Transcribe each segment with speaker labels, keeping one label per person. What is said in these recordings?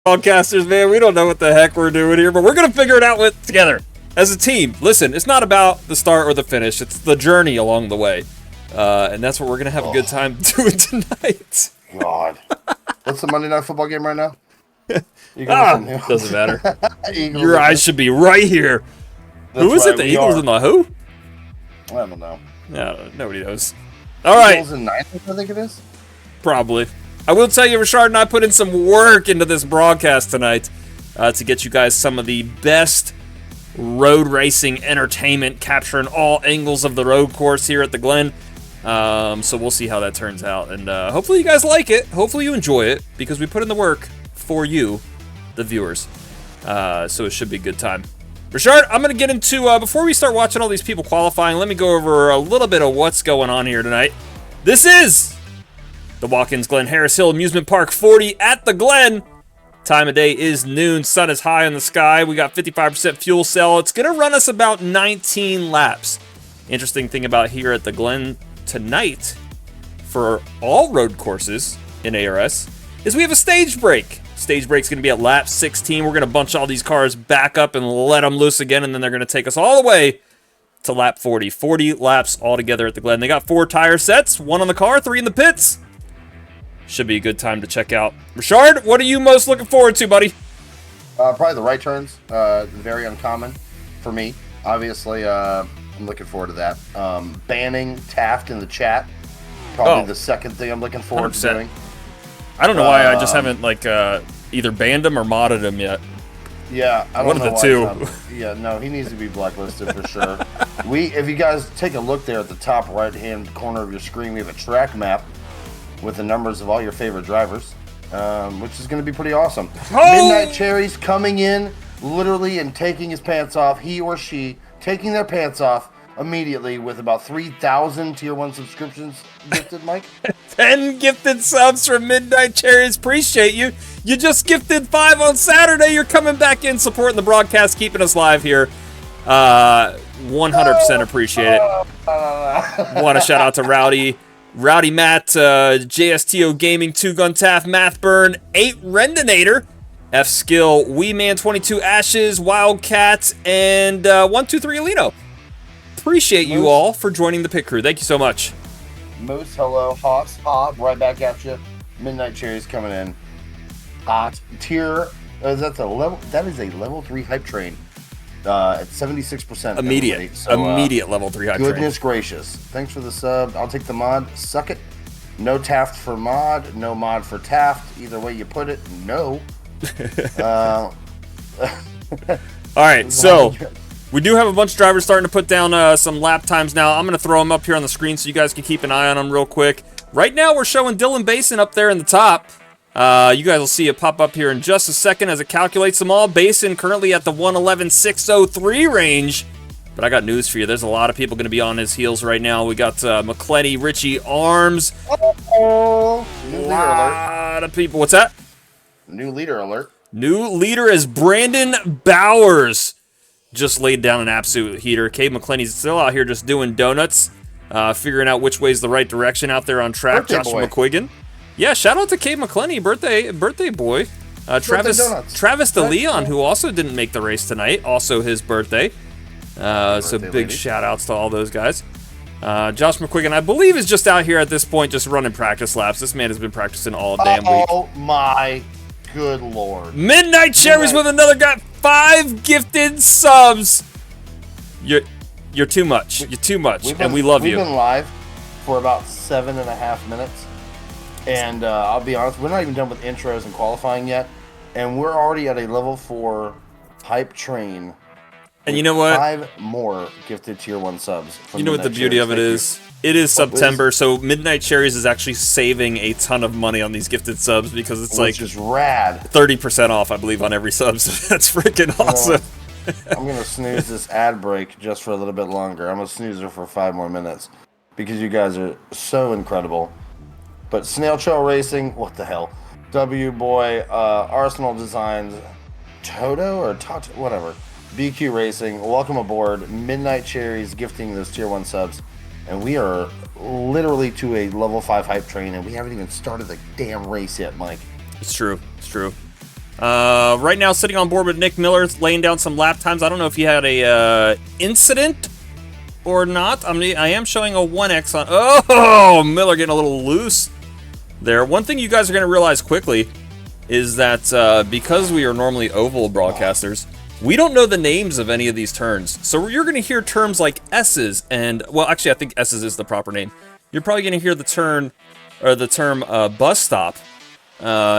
Speaker 1: Broadcasters, man, we don't know what the heck we're doing here, but we're going to figure it out together as a team. Listen, it's not about the start or the finish. It's the journey along the way. And that's what we're going to have a good time doing tonight.
Speaker 2: God. What's the Monday Night Football game right now?
Speaker 1: Doesn't matter. Your eyes should be right here. Who is it? The Eagles and the who?
Speaker 2: I don't know.
Speaker 1: No, nobody knows. All right.
Speaker 2: Eagles and Niners, I think it is.
Speaker 1: Probably. I will tell you, Richard and I put in some work into this broadcast tonight to get you guys some of the best road racing entertainment, capturing all angles of the road course here at the Glen. So we'll see how that turns out. And hopefully you guys like it. Hopefully you enjoy it, because we put in the work for you, the viewers. So it should be a good time. Richard, I'm going to get into, before we start watching all these people qualifying, let me go over a little bit of what's going on here tonight. This is the Watkins Glen Harris Hill Amusement Park 40 at the Glen. Time of day is noon. Sun is high in the sky. We got 55% fuel cell. It's going to run us about 19 laps. Interesting thing about here at the Glen tonight, for all road courses in ARS, is we have a stage break. Stage break's going to be at lap 16. We're going to bunch all these cars back up and let them loose again, and then they're going to take us all the way to lap 40. 40 laps altogether at the Glen. They got 4 tire sets, 1 on the car, 3 in the pits. Should be a good time to check out. Richard, what are you most looking forward to, buddy?
Speaker 2: Probably the right turns. Very uncommon for me. Obviously, I'm looking forward to that. Banning Taft in the chat. Probably the second thing I'm looking forward
Speaker 1: 100%.
Speaker 2: to doing.
Speaker 1: I don't know why I just haven't either banned him or modded him yet.
Speaker 2: Yeah, I don't
Speaker 1: One
Speaker 2: know
Speaker 1: of the two.
Speaker 2: Yeah, no, he needs to be blacklisted for sure. If you guys take a look there at the top right-hand corner of your screen, we have a track map with the numbers of all your favorite drivers, which is going to be pretty awesome. Midnight Cherry's coming in literally and taking his pants off. He or she taking their pants off immediately with about 3,000 Tier 1 subscriptions gifted, Mike.
Speaker 1: 10 gifted subs from Midnight Cherries. Appreciate you. You just gifted 5 on Saturday. You're coming back in, supporting the broadcast, keeping us live here. 100% appreciate it. Want to shout out to Rowdy Matt, JSTO Gaming, 2 Gun Taft, Math Burn, 8 Rendinator, F Skill, Wee Man 22 Ashes, Wildcat, and 123 Alino. Appreciate you all for joining the pit crew. Thank you so much.
Speaker 2: Moose, hello. Hawks, Hob, right back at you. Midnight Cherries coming in. Hot tier. That is a level 3 hype train. At 76%.
Speaker 1: Immediate.
Speaker 2: So,
Speaker 1: immediate level 3 hype train.
Speaker 2: Goodness gracious. Thanks for the sub. I'll take the mod. Suck it. No Taft for mod. No mod for Taft. Either way you put it, no.
Speaker 1: All right, so we do have a bunch of drivers starting to put down some lap times now. I'm going to throw them up here on the screen so you guys can keep an eye on them real quick. Right now, we're showing Dylan Basin up there in the top. You guys will see it pop up here in just a second as it calculates them all. Basin currently at the 111.603 range. But I got news for you. There's a lot of people going to be on his heels right now. We got McClenny, Richie, Arms.
Speaker 2: Uh-oh. New leader alert.
Speaker 1: A lot of people. What's that?
Speaker 2: New leader alert.
Speaker 1: New leader is Brandon Bowers. Just laid down an absolute heater. Cade McClenny's still out here just doing donuts, figuring out which way's the right direction out there on track.
Speaker 2: Birthday
Speaker 1: Joshua
Speaker 2: boy.
Speaker 1: McQuiggan. Yeah, shout out to Cade McClenny, birthday boy. Travis DeLeon, who also didn't make the race tonight, also his birthday. So big
Speaker 2: lady.
Speaker 1: shout outs to all those guys. Josh McQuiggan, I believe, is just out here at this point just running practice laps. This man has been practicing all damn week.
Speaker 2: Oh my good lord.
Speaker 1: Midnight Cherries with another guy. 5 gifted subs. You're too much. You're too much, and we love you.
Speaker 2: We've been live for about 7.5 minutes. And I'll be honest, we're not even done with intros and qualifying yet. And we're already at a level 4 hype train.
Speaker 1: And you know what?
Speaker 2: 5 more gifted tier 1 subs.
Speaker 1: You know what the beauty of it is? It is September, so Midnight Cherries is actually saving a ton of money on these gifted subs because it's like
Speaker 2: just rad.
Speaker 1: 30% off, I believe, on every sub. So that's freaking awesome.
Speaker 2: I'm going to snooze this ad break just for a little bit longer. I'm going to snooze it for 5 more minutes because you guys are so incredible. But Snail Trail Racing, what the hell? W Boy, Arsenal Designs, Toto or Toto, whatever. BQ Racing, welcome aboard. Midnight Cherries gifting those tier 1 subs. And we are literally to a level 5 hype train, and we haven't even started the damn race yet, Mike.
Speaker 1: It's true. It's true. Right now, sitting on board with Nick Miller, laying down some lap times. I don't know if he had a incident or not. I am showing a 1X on... Oh, Miller getting a little loose there. One thing you guys are going to realize quickly is that because we are normally oval broadcasters, we don't know the names of any of these turns. So you're going to hear terms like S's and... Well, actually, I think S's is the proper name. You're probably going to hear the term bus stop.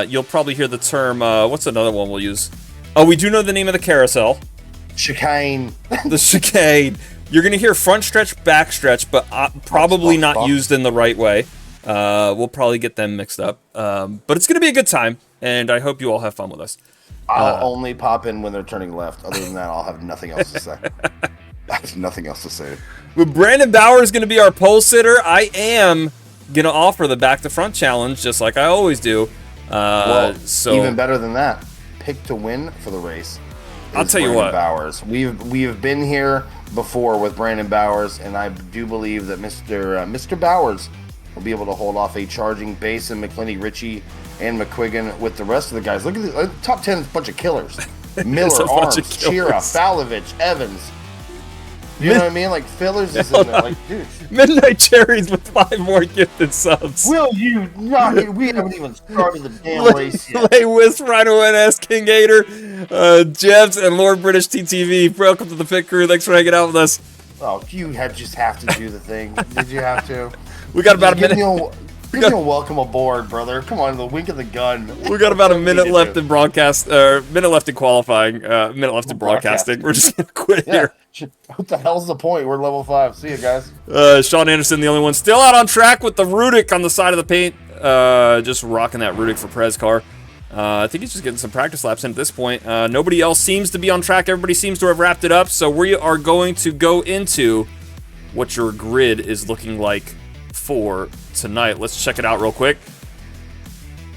Speaker 1: You'll probably hear the term... what's another one we'll use? Oh, we do know the name of the carousel.
Speaker 2: Chicane.
Speaker 1: The chicane. You're going to hear front stretch, back stretch, but probably not used in the right way. We'll probably get them mixed up. But it's going to be a good time, and I hope you all have fun with us.
Speaker 2: I'll only pop in when they're turning left. Other than that, I'll have nothing else to say. I have nothing else to say.
Speaker 1: With Brandon Bauer is going to be our pole sitter, I am going to offer the back-to-front challenge, just like I always do. So
Speaker 2: even better than that, pick to win for the race.
Speaker 1: I'll tell you what.
Speaker 2: Bowers. We have been here before with Brandon Bowers, and I do believe that Mr. Bowers will be able to hold off a charging Basin, McClenny, Ritchie, and McQuiggan with the rest of the guys. Look at the top 10 is a bunch of killers. Miller, Arms, Chira, Falovich, Evans. You know what I mean? Like, Fillers is in there. Like, dude.
Speaker 1: Midnight Cherries with 5 more gifted subs.
Speaker 2: Will you not? We haven't even started the damn race yet.
Speaker 1: Lay Wisp, Rhino NS, King Gator, Jebs, and Lord British TTV. Welcome to the pit crew. Thanks for hanging out with us.
Speaker 2: Oh, you just have to do the thing. Did you have to?
Speaker 1: We got about a minute.
Speaker 2: Give me a welcome aboard, brother. Come on, the wink of the gun.
Speaker 1: We got about a minute left in broadcast, minute left in qualifying, minute left in broadcasting. We're just gonna quit here.
Speaker 2: What the hell's the point? We're level 5. See you guys.
Speaker 1: Sean Anderson, the only one still out on track with the Rudik on the side of the paint. Just rocking that Rudik for Prez car. I think he's just getting some practice laps in at this point. Nobody else seems to be on track. Everybody seems to have wrapped it up. So we are going to go into what your grid is looking like for tonight. Let's check it out real quick.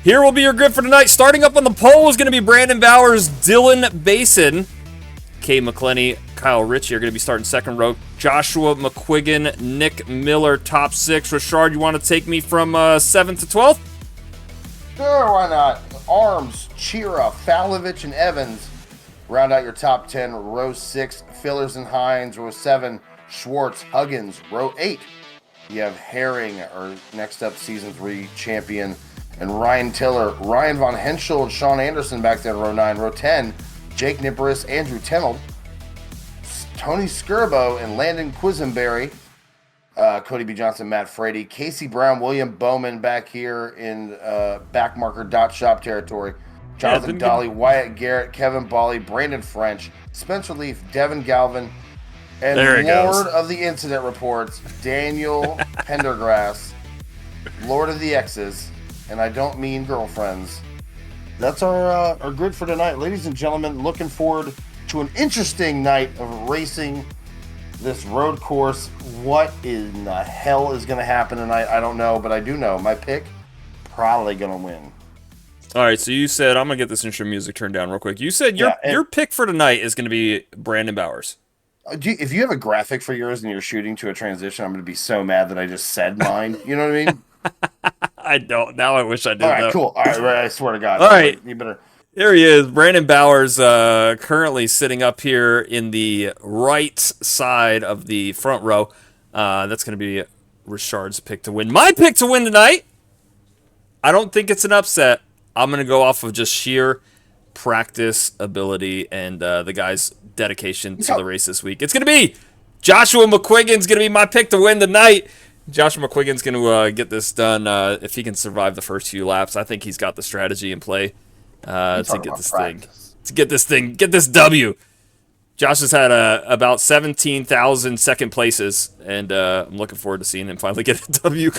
Speaker 1: Here will be your grid for tonight. Starting up on the pole is going to be Brandon Bowers, Dylan Basin, Cade McClenny, Kyle Ritchie are going to be starting second row. Joshua McQuiggan, Nick Miller, top 6. Richard, you want to take me from 7th to 12th?
Speaker 2: Sure, why not? Arms, Chira, Falovich, and Evans round out your top 10. Row 6, Fillers and Hines. Row 7, Schwartz, Huggins. Row 8, you have Herring, our next up season 3 champion, and Ryan Tiller, Ryan Von Henschel, and Sean Anderson back there in row 9. Row 10, Jake Nipperis, Andrew Tenold, Tony Skirbo, and Landon Quisenberry, Cody B. Johnson, Matt Frady, Casey Brown, William Bowman back here in backmarker.shop territory, Jonathan Dolly, Wyatt Garrett, Kevin Bawley, Brandon French, Spencer Leaf, Devin Galvin, and Lord of the Incident Reports, Daniel Pendergrass, Lord of the X's, and I don't mean girlfriends. That's our grid for tonight. Ladies and gentlemen, looking forward to an interesting night of racing this road course. What in the hell is going to happen tonight? I don't know, but I do know my pick, probably going to win.
Speaker 1: All right, so you said, I'm going to get this intro music turned down real quick. You said your pick for tonight is going to be Brandon Bowers.
Speaker 2: If you have a graphic for yours and you're shooting to a transition, I'm going to be so mad that I just said mine. You know what I mean?
Speaker 1: I don't. Now I wish I did.
Speaker 2: All right, cool. All right, I swear to God.
Speaker 1: All right.
Speaker 2: You better.
Speaker 1: There he is, Brandon Bowers, currently sitting up here in the right side of the front row. That's going to be Richard's pick to win. My pick to win tonight, I don't think it's an upset. I'm going to go off of just sheer practice ability and the guy's dedication to the race this week. It's going to be Joshua McQuiggan's going to be my pick to win tonight. Joshua McQuiggan's going to get this done if he can survive the first few laps. I think he's got the strategy in play to get this W. Josh has had about 17,000 second places, and I'm looking forward to seeing him finally get a W.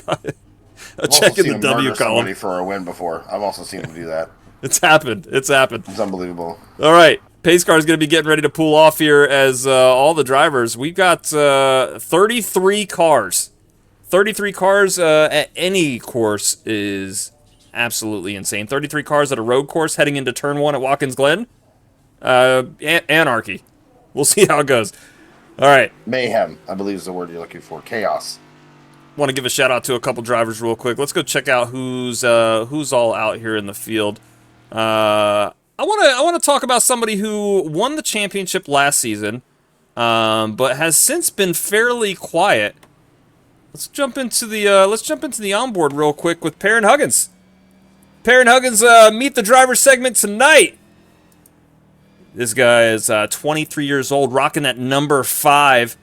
Speaker 1: A check in the W column
Speaker 2: for a win before. I've also seen him do that.
Speaker 1: It's happened. It's
Speaker 2: unbelievable.
Speaker 1: All right. Pace car is going to be getting ready to pull off here as all the drivers. We've got 33 cars. 33 cars at any course is absolutely insane. 33 cars at a road course heading into turn 1 at Watkins Glen. Anarchy. We'll see how it goes. All right.
Speaker 2: Mayhem, I believe is the word you're looking for. Chaos.
Speaker 1: Want to give a shout out to a couple drivers real quick. Let's go check out who's all out here in the field. I want to talk about somebody who won the championship last season, but has since been fairly quiet. Let's jump into the onboard real quick with Perrin Huggins. Perrin Huggins, meet the driver segment tonight. This guy is 23 years old, rocking that number 5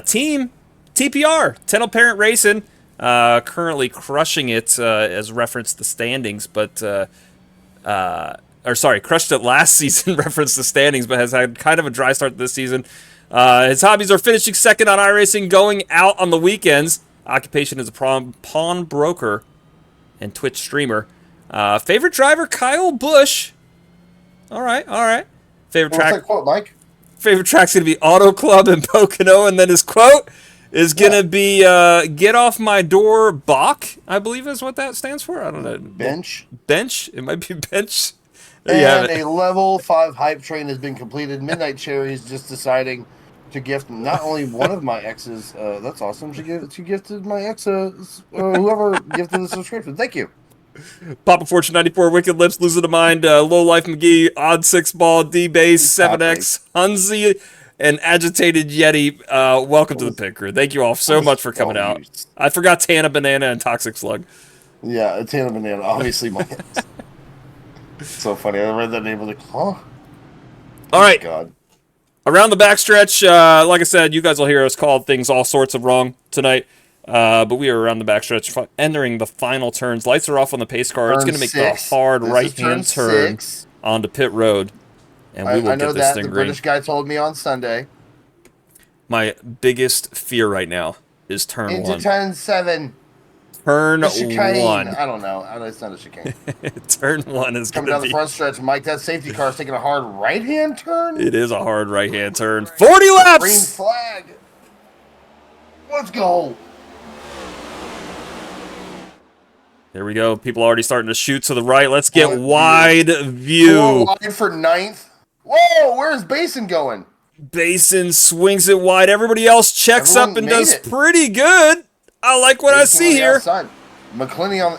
Speaker 1: team TPR, Tenno Parent Racing. Currently crushing it as referenced the standings, but crushed it last season, referenced the standings, but has had kind of a dry start this season. His hobbies are finishing second on iRacing, going out on the weekends. Occupation is a pawn broker and Twitch streamer. Favorite driver, Kyle Busch. All right. Favorite track.
Speaker 2: What's that quote, Mike?
Speaker 1: Favorite track's gonna be Auto Club and Pocono, and then his quote is gonna be "Get off my door, Bach." I believe is what that stands for. I don't know.
Speaker 2: Bench.
Speaker 1: It might be bench. There you have
Speaker 2: And
Speaker 1: it.
Speaker 2: a level 5 hype train has been completed. Midnight Cherry is just deciding to gift not only one of my exes. That's awesome. She gifted my ex. Whoever gifted the subscription. Thank you.
Speaker 1: Papa Fortune 94, Wicked Lips, Losing the Mind, Low Life McGee, Odd 6 Ball, D Base, 7X, Hunzi, and Agitated Yeti. Welcome to the pit crew. Thank you all so much for coming out. I forgot Tana Banana and Toxic Slug.
Speaker 2: Yeah, Tana Banana, obviously my ex. So funny. I read that name and like, huh?
Speaker 1: All right.
Speaker 2: God.
Speaker 1: Around the backstretch, like I said, you guys will hear us call things all sorts of wrong tonight. But we are around the backstretch, entering the final turns. Lights are off on the pace car. It's going to make the hard right-hand turn onto pit road, and we will get this thing green.
Speaker 2: The British guy told me on Sunday.
Speaker 1: My biggest fear right now is turn
Speaker 2: into
Speaker 1: 1.
Speaker 2: Turn 7.
Speaker 1: Turn 1.
Speaker 2: I don't know. It's not a chicane.
Speaker 1: Turn 1 is
Speaker 2: coming down the front stretch. Mike, that safety car is taking a hard right-hand turn.
Speaker 1: It is a hard right-hand turn. 40 laps.
Speaker 2: Green flag. Let's go.
Speaker 1: There we go. People already starting to shoot to the right. Let's get wide view.
Speaker 2: Wide for 9th. Whoa, where's Basin going?
Speaker 1: Basin swings it wide. Everybody else checks up and does pretty good. I like what I see here.
Speaker 2: McClinney on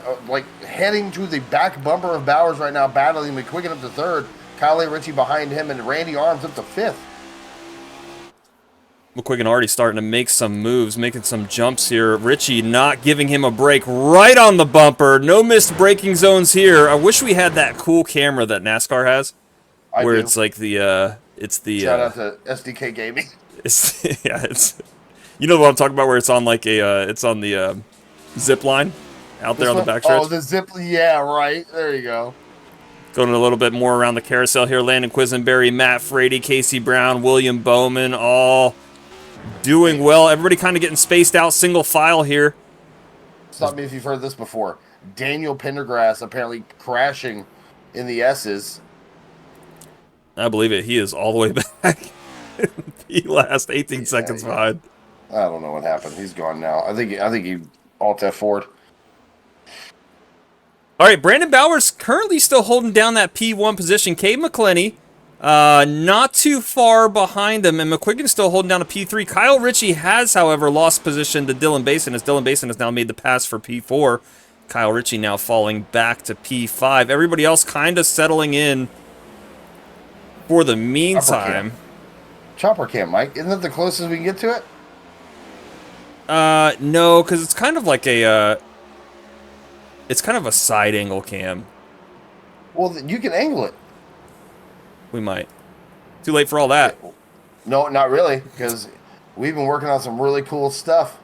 Speaker 2: heading to the back bumper of Bowers right now, battling McQuiggan up to 3rd. Kyle Ritchie behind him, and Randy Arms up to 5th.
Speaker 1: McQuiggan already starting to make some moves, making some jumps here. Ritchie not giving him a break right on the bumper. No missed braking zones here. I wish we had that cool camera that NASCAR has, where it's like the
Speaker 2: shout out to SDK Gaming.
Speaker 1: It's you know what I'm talking about, where it's on like it's on the zip line out there on the backstretch.
Speaker 2: Oh, the zip, yeah, right. There you go.
Speaker 1: Going a little bit more around the carousel here. Landon Quisenberry, Matt Frady, Casey Brown, William Bowman, all doing well. Everybody kind of getting spaced out, single file here.
Speaker 2: Stop me if you've heard this before. Daniel Pendergrass apparently crashing in the S's.
Speaker 1: I believe it. He is all the way back. He last 18 seconds behind.
Speaker 2: I don't know what happened. He's gone now. I think he alt F4'd.
Speaker 1: All right, Brandon Bowers currently still holding down that P1 position. Cade McClenny not too far behind him, and McQuiggan still holding down a P3. Kyle Ritchie has, however, lost position to Dylan Basin, as Dylan Basin has now made the pass for P4. Kyle Ritchie now falling back to P5. Everybody else kind of settling in for the meantime.
Speaker 2: Chopper cam, Mike. Isn't that the closest we can get to it?
Speaker 1: No, because it's kind of like a side angle cam.
Speaker 2: Well, you can angle it.
Speaker 1: We might. Too late for all that.
Speaker 2: No, not really, because we've been working on some really cool stuff.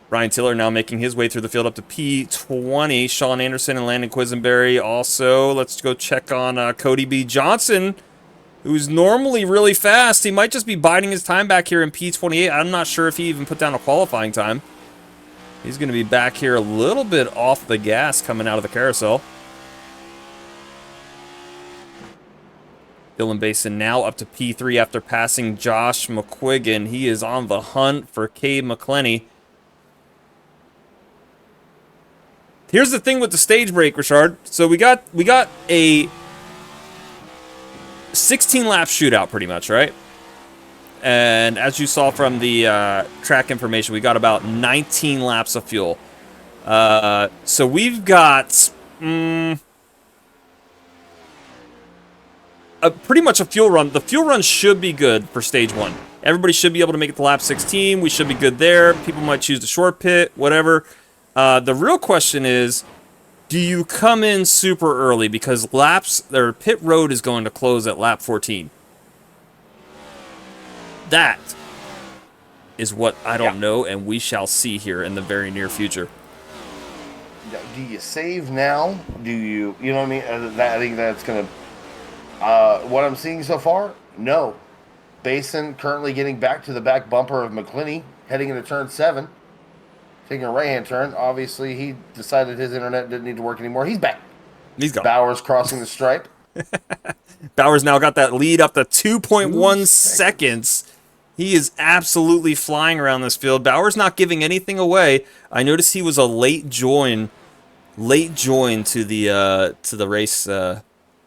Speaker 1: Ryan Tiller now making his way through the field up to P20. Sean Anderson and Landon Quisenberry also. Let's go check on Cody B. Johnson, who's normally really fast. He might just be biding his time back here in P28. I'm not sure if he even put down a qualifying time. He's going to be back here a little bit off the gas coming out of the carousel. Dylan Basin now up to P3 after passing Josh McQuiggan. He is on the hunt for Cade McClenny. Here's the thing with the stage break, Richard. So we got a 16-lap shootout pretty much, right? And as you saw from the track information, we got about 19 laps of fuel. So we've got pretty much a fuel run. The fuel run should be good for stage 1. Everybody should be able to make it to lap 16. We should be good there. People might choose the short pit, whatever. The real question is, do you come in super early because pit road is going to close at lap 14? That is what I don't know, and we shall see here in the very near future.
Speaker 2: Do you save now? Do you know what I mean? I think that's gonna. What I'm seeing so far, no. Basin currently getting back to the back bumper of McClinney, heading into turn 7, taking a right-hand turn. Obviously, he decided his internet didn't need to work anymore. He's back.
Speaker 1: He's gone.
Speaker 2: Bowers crossing the stripe.
Speaker 1: Bowers now got that lead up to 2.1 seconds. He is absolutely flying around this field. Bowers not giving anything away. I noticed he was a late join to the race.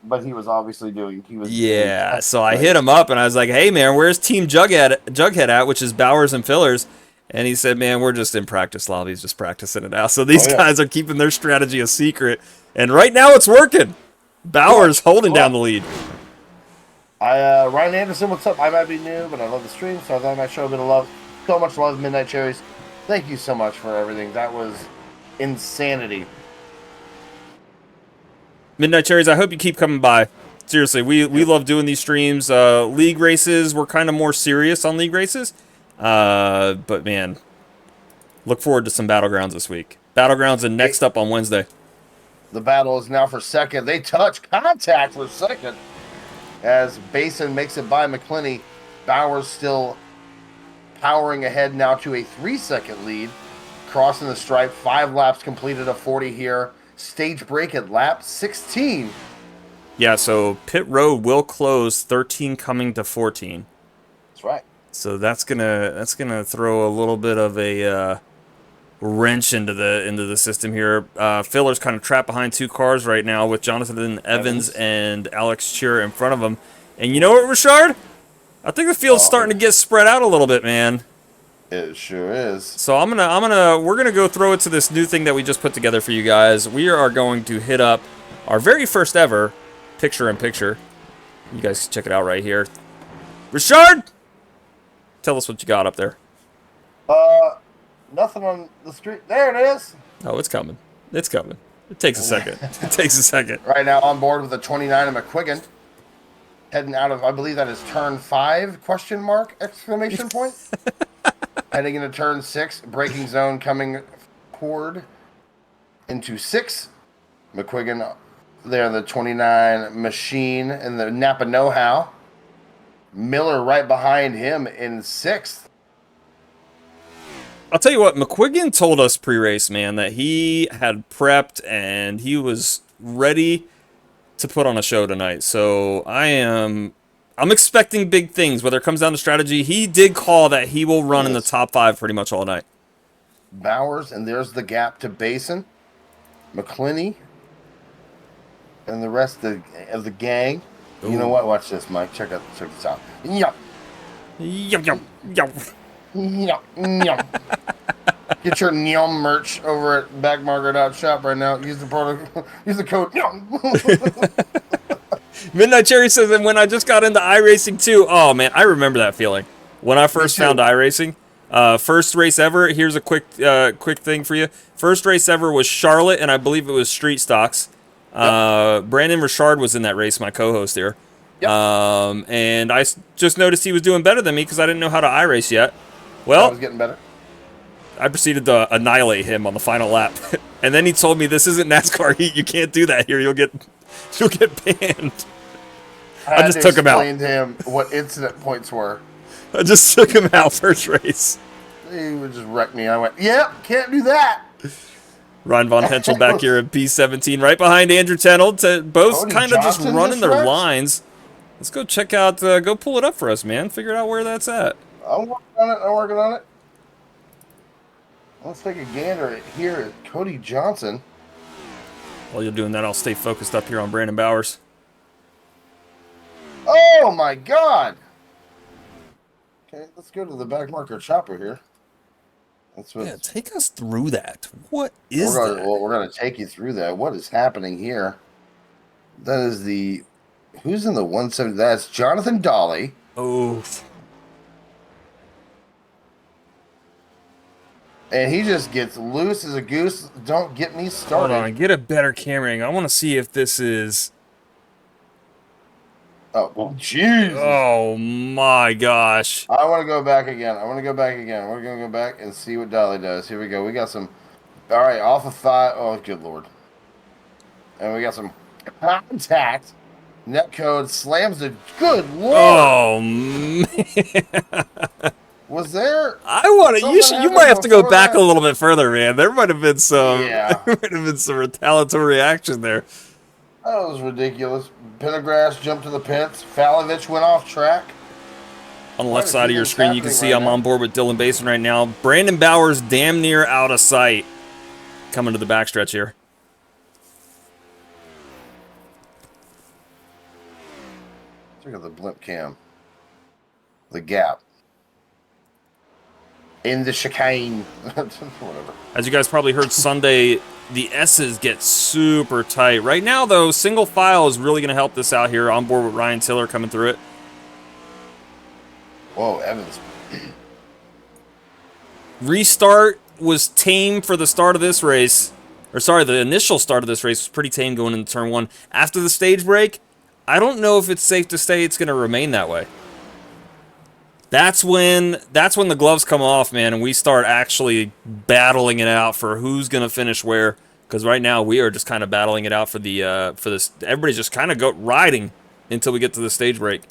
Speaker 2: But he was obviously doing.
Speaker 1: Yeah, so I hit him up and I was like, "Hey man, where's Team Jughead at?" Which is Bowers and Fillers, and he said, "Man, we're just in practice lobbies, just practicing it out." So these guys are keeping their strategy a secret, and right now it's working. Bowers holding down the lead.
Speaker 2: Ryan Anderson, what's up? I might be new, but I love the stream, so I thought I might show a bit of love. So much love, Midnight Cherries. Thank you so much for everything. That was insanity.
Speaker 1: Midnight Cherries, I hope you keep coming by. Seriously, we love doing these streams. League races, we're kind of more serious on league races. But man, look forward to some Battlegrounds this week. Battlegrounds and next up on Wednesday.
Speaker 2: The battle is now for second. They touch contact for second as Basin makes it by McClinney. Bowers still powering ahead now to a 3-second lead. Crossing the stripe, 5 laps completed of 40 here. Stage break at lap 16.
Speaker 1: Yeah, so pit road will close 13 coming to 14.
Speaker 2: That's right.
Speaker 1: So that's gonna throw a little bit of a wrench into the system here. Filler's kind of trapped behind 2 cars right now with Jonathan Evans and Alex Cheer in front of him. And you know what, Richard? I think the field's starting to get spread out a little bit, man.
Speaker 2: It sure is.
Speaker 1: So we're gonna go throw it to this new thing that we just put together for you guys. We are going to hit up our very first ever picture-in-picture. You guys check it out right here. Richard, tell us what you got up there.
Speaker 2: Nothing on the street. There it is.
Speaker 1: Oh, it's coming. It's coming. It takes a second. It takes a second.
Speaker 2: Right now on board with a 29 of McQuiggan. Heading out of, I believe that is turn 5, question mark, exclamation point. Heading into turn 6, braking zone coming forward into 6. McQuiggan there, the 29 machine in the Napa know-how. Miller right behind him in 6th.
Speaker 1: I'll tell you what, McQuiggan told us pre-race, man, that he had prepped and he was ready to put on a show tonight. So I'm expecting big things, whether it comes down to strategy. He did call that he will run in the top 5 pretty much all night.
Speaker 2: Bowers, and there's the gap to Basin, McClinney, and the rest of the gang. Ooh. You know what? Watch this, Mike. Check this out. Yup.
Speaker 1: Yup, yup, yup.
Speaker 2: Yup, yup. Get your Nyum merch over at backmarker.shop right now. Use the product. Use the code Nyum.
Speaker 1: Midnight Cherry says that when I just got into iRacing too. Oh man, I remember that feeling when I first found iRacing. First race ever. Here's a quick thing for you. First race ever was Charlotte, and I believe it was Street Stocks. Yep. Brandon Richard was in that race, my co-host here. Yep. And I just noticed he was doing better than me because I didn't know how to iRace yet. Well,
Speaker 2: I was getting better.
Speaker 1: I proceeded to annihilate him on the final lap, and then he told me, "This isn't NASCAR heat. You can't do that here. You'll get banned." I just took him out.
Speaker 2: I explained to him what incident points were.
Speaker 1: I just took him out first race.
Speaker 2: He would just wreck me. I went, "Yep, can't do that."
Speaker 1: Ryan Von Henschel back here at B17, right behind Andrew Tennell. Both kind of just running their lines. Let's go check out. Go pull it up for us, man. Figure out where that's at.
Speaker 2: I'm working on it. Let's take a gander here at Cody Johnson.
Speaker 1: While you're doing that, I'll stay focused up here on Brandon Bowers.
Speaker 2: Oh my God! Okay, let's go to the back marker chopper here. That's what.
Speaker 1: Yeah, take us through that. What is that?
Speaker 2: Well, we're gonna take you through that. What is happening here? That is the Who's in the 170? That's Jonathan Dolly.
Speaker 1: Oh.
Speaker 2: And he just gets loose as a goose. Don't get me started.
Speaker 1: Hold on, get a better camera angle. I want to see if this is...
Speaker 2: Oh, well, Jesus.
Speaker 1: Oh my gosh.
Speaker 2: I want to go back again. We're going to go back and see what Dolly does. Here we go. We got some... All right, off of thigh. Oh, good Lord. And we got some contact. Net code slams the... Good Lord.
Speaker 1: Oh, man.
Speaker 2: Was there...
Speaker 1: You might have to go back a little bit further, man. There might have been some...
Speaker 2: Yeah.
Speaker 1: There might have been some retaliatory action there.
Speaker 2: That was ridiculous. Pendergrass jumped to the pits. Falovich went off track.
Speaker 1: On the left side of your screen, you can see I'm on board with Dylan Basin right now. Brandon Bowers damn near out of sight. Coming to the backstretch here.
Speaker 2: Look at the blimp cam. The gap. In the chicane. Whatever.
Speaker 1: As you guys probably heard Sunday, the S's get super tight. Right now, though, single file is really going to help this out here. On board with Ryan Tiller coming through it.
Speaker 2: Whoa, Evans.
Speaker 1: Restart was tame for the start of this race. Or sorry, the initial start of this race was pretty tame going into turn 1. After the stage break, I don't know if it's safe to say it's going to remain that way. That's when the gloves come off, man, and we start actually battling it out for who's going to finish where. Because right now we are just kind of battling it out for this. Everybody's just kind of riding until we get to the stage break.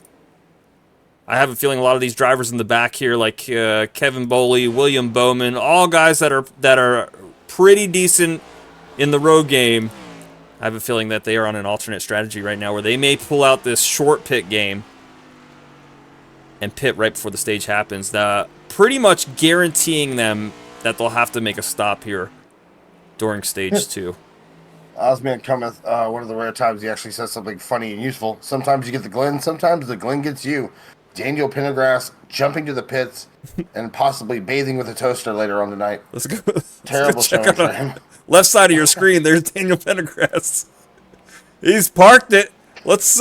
Speaker 1: I have a feeling a lot of these drivers in the back here, like Kevin Boley, William Bowman, all guys that are pretty decent in the road game. I have a feeling that they are on an alternate strategy right now where they may pull out this short pit game and pit right before the stage happens, pretty much guaranteeing them that they'll have to make a stop here during stage 2.
Speaker 2: Osman cometh, one of the rare times he actually says something funny and useful. Sometimes you get the Glen, sometimes the Glen gets you. Daniel Pendergrass jumping to the pits and possibly bathing with a toaster later on tonight.
Speaker 1: Let's go.
Speaker 2: Terrible showing for him.
Speaker 1: Left side of your screen, there's Daniel Pendergrass. He's parked it. Let's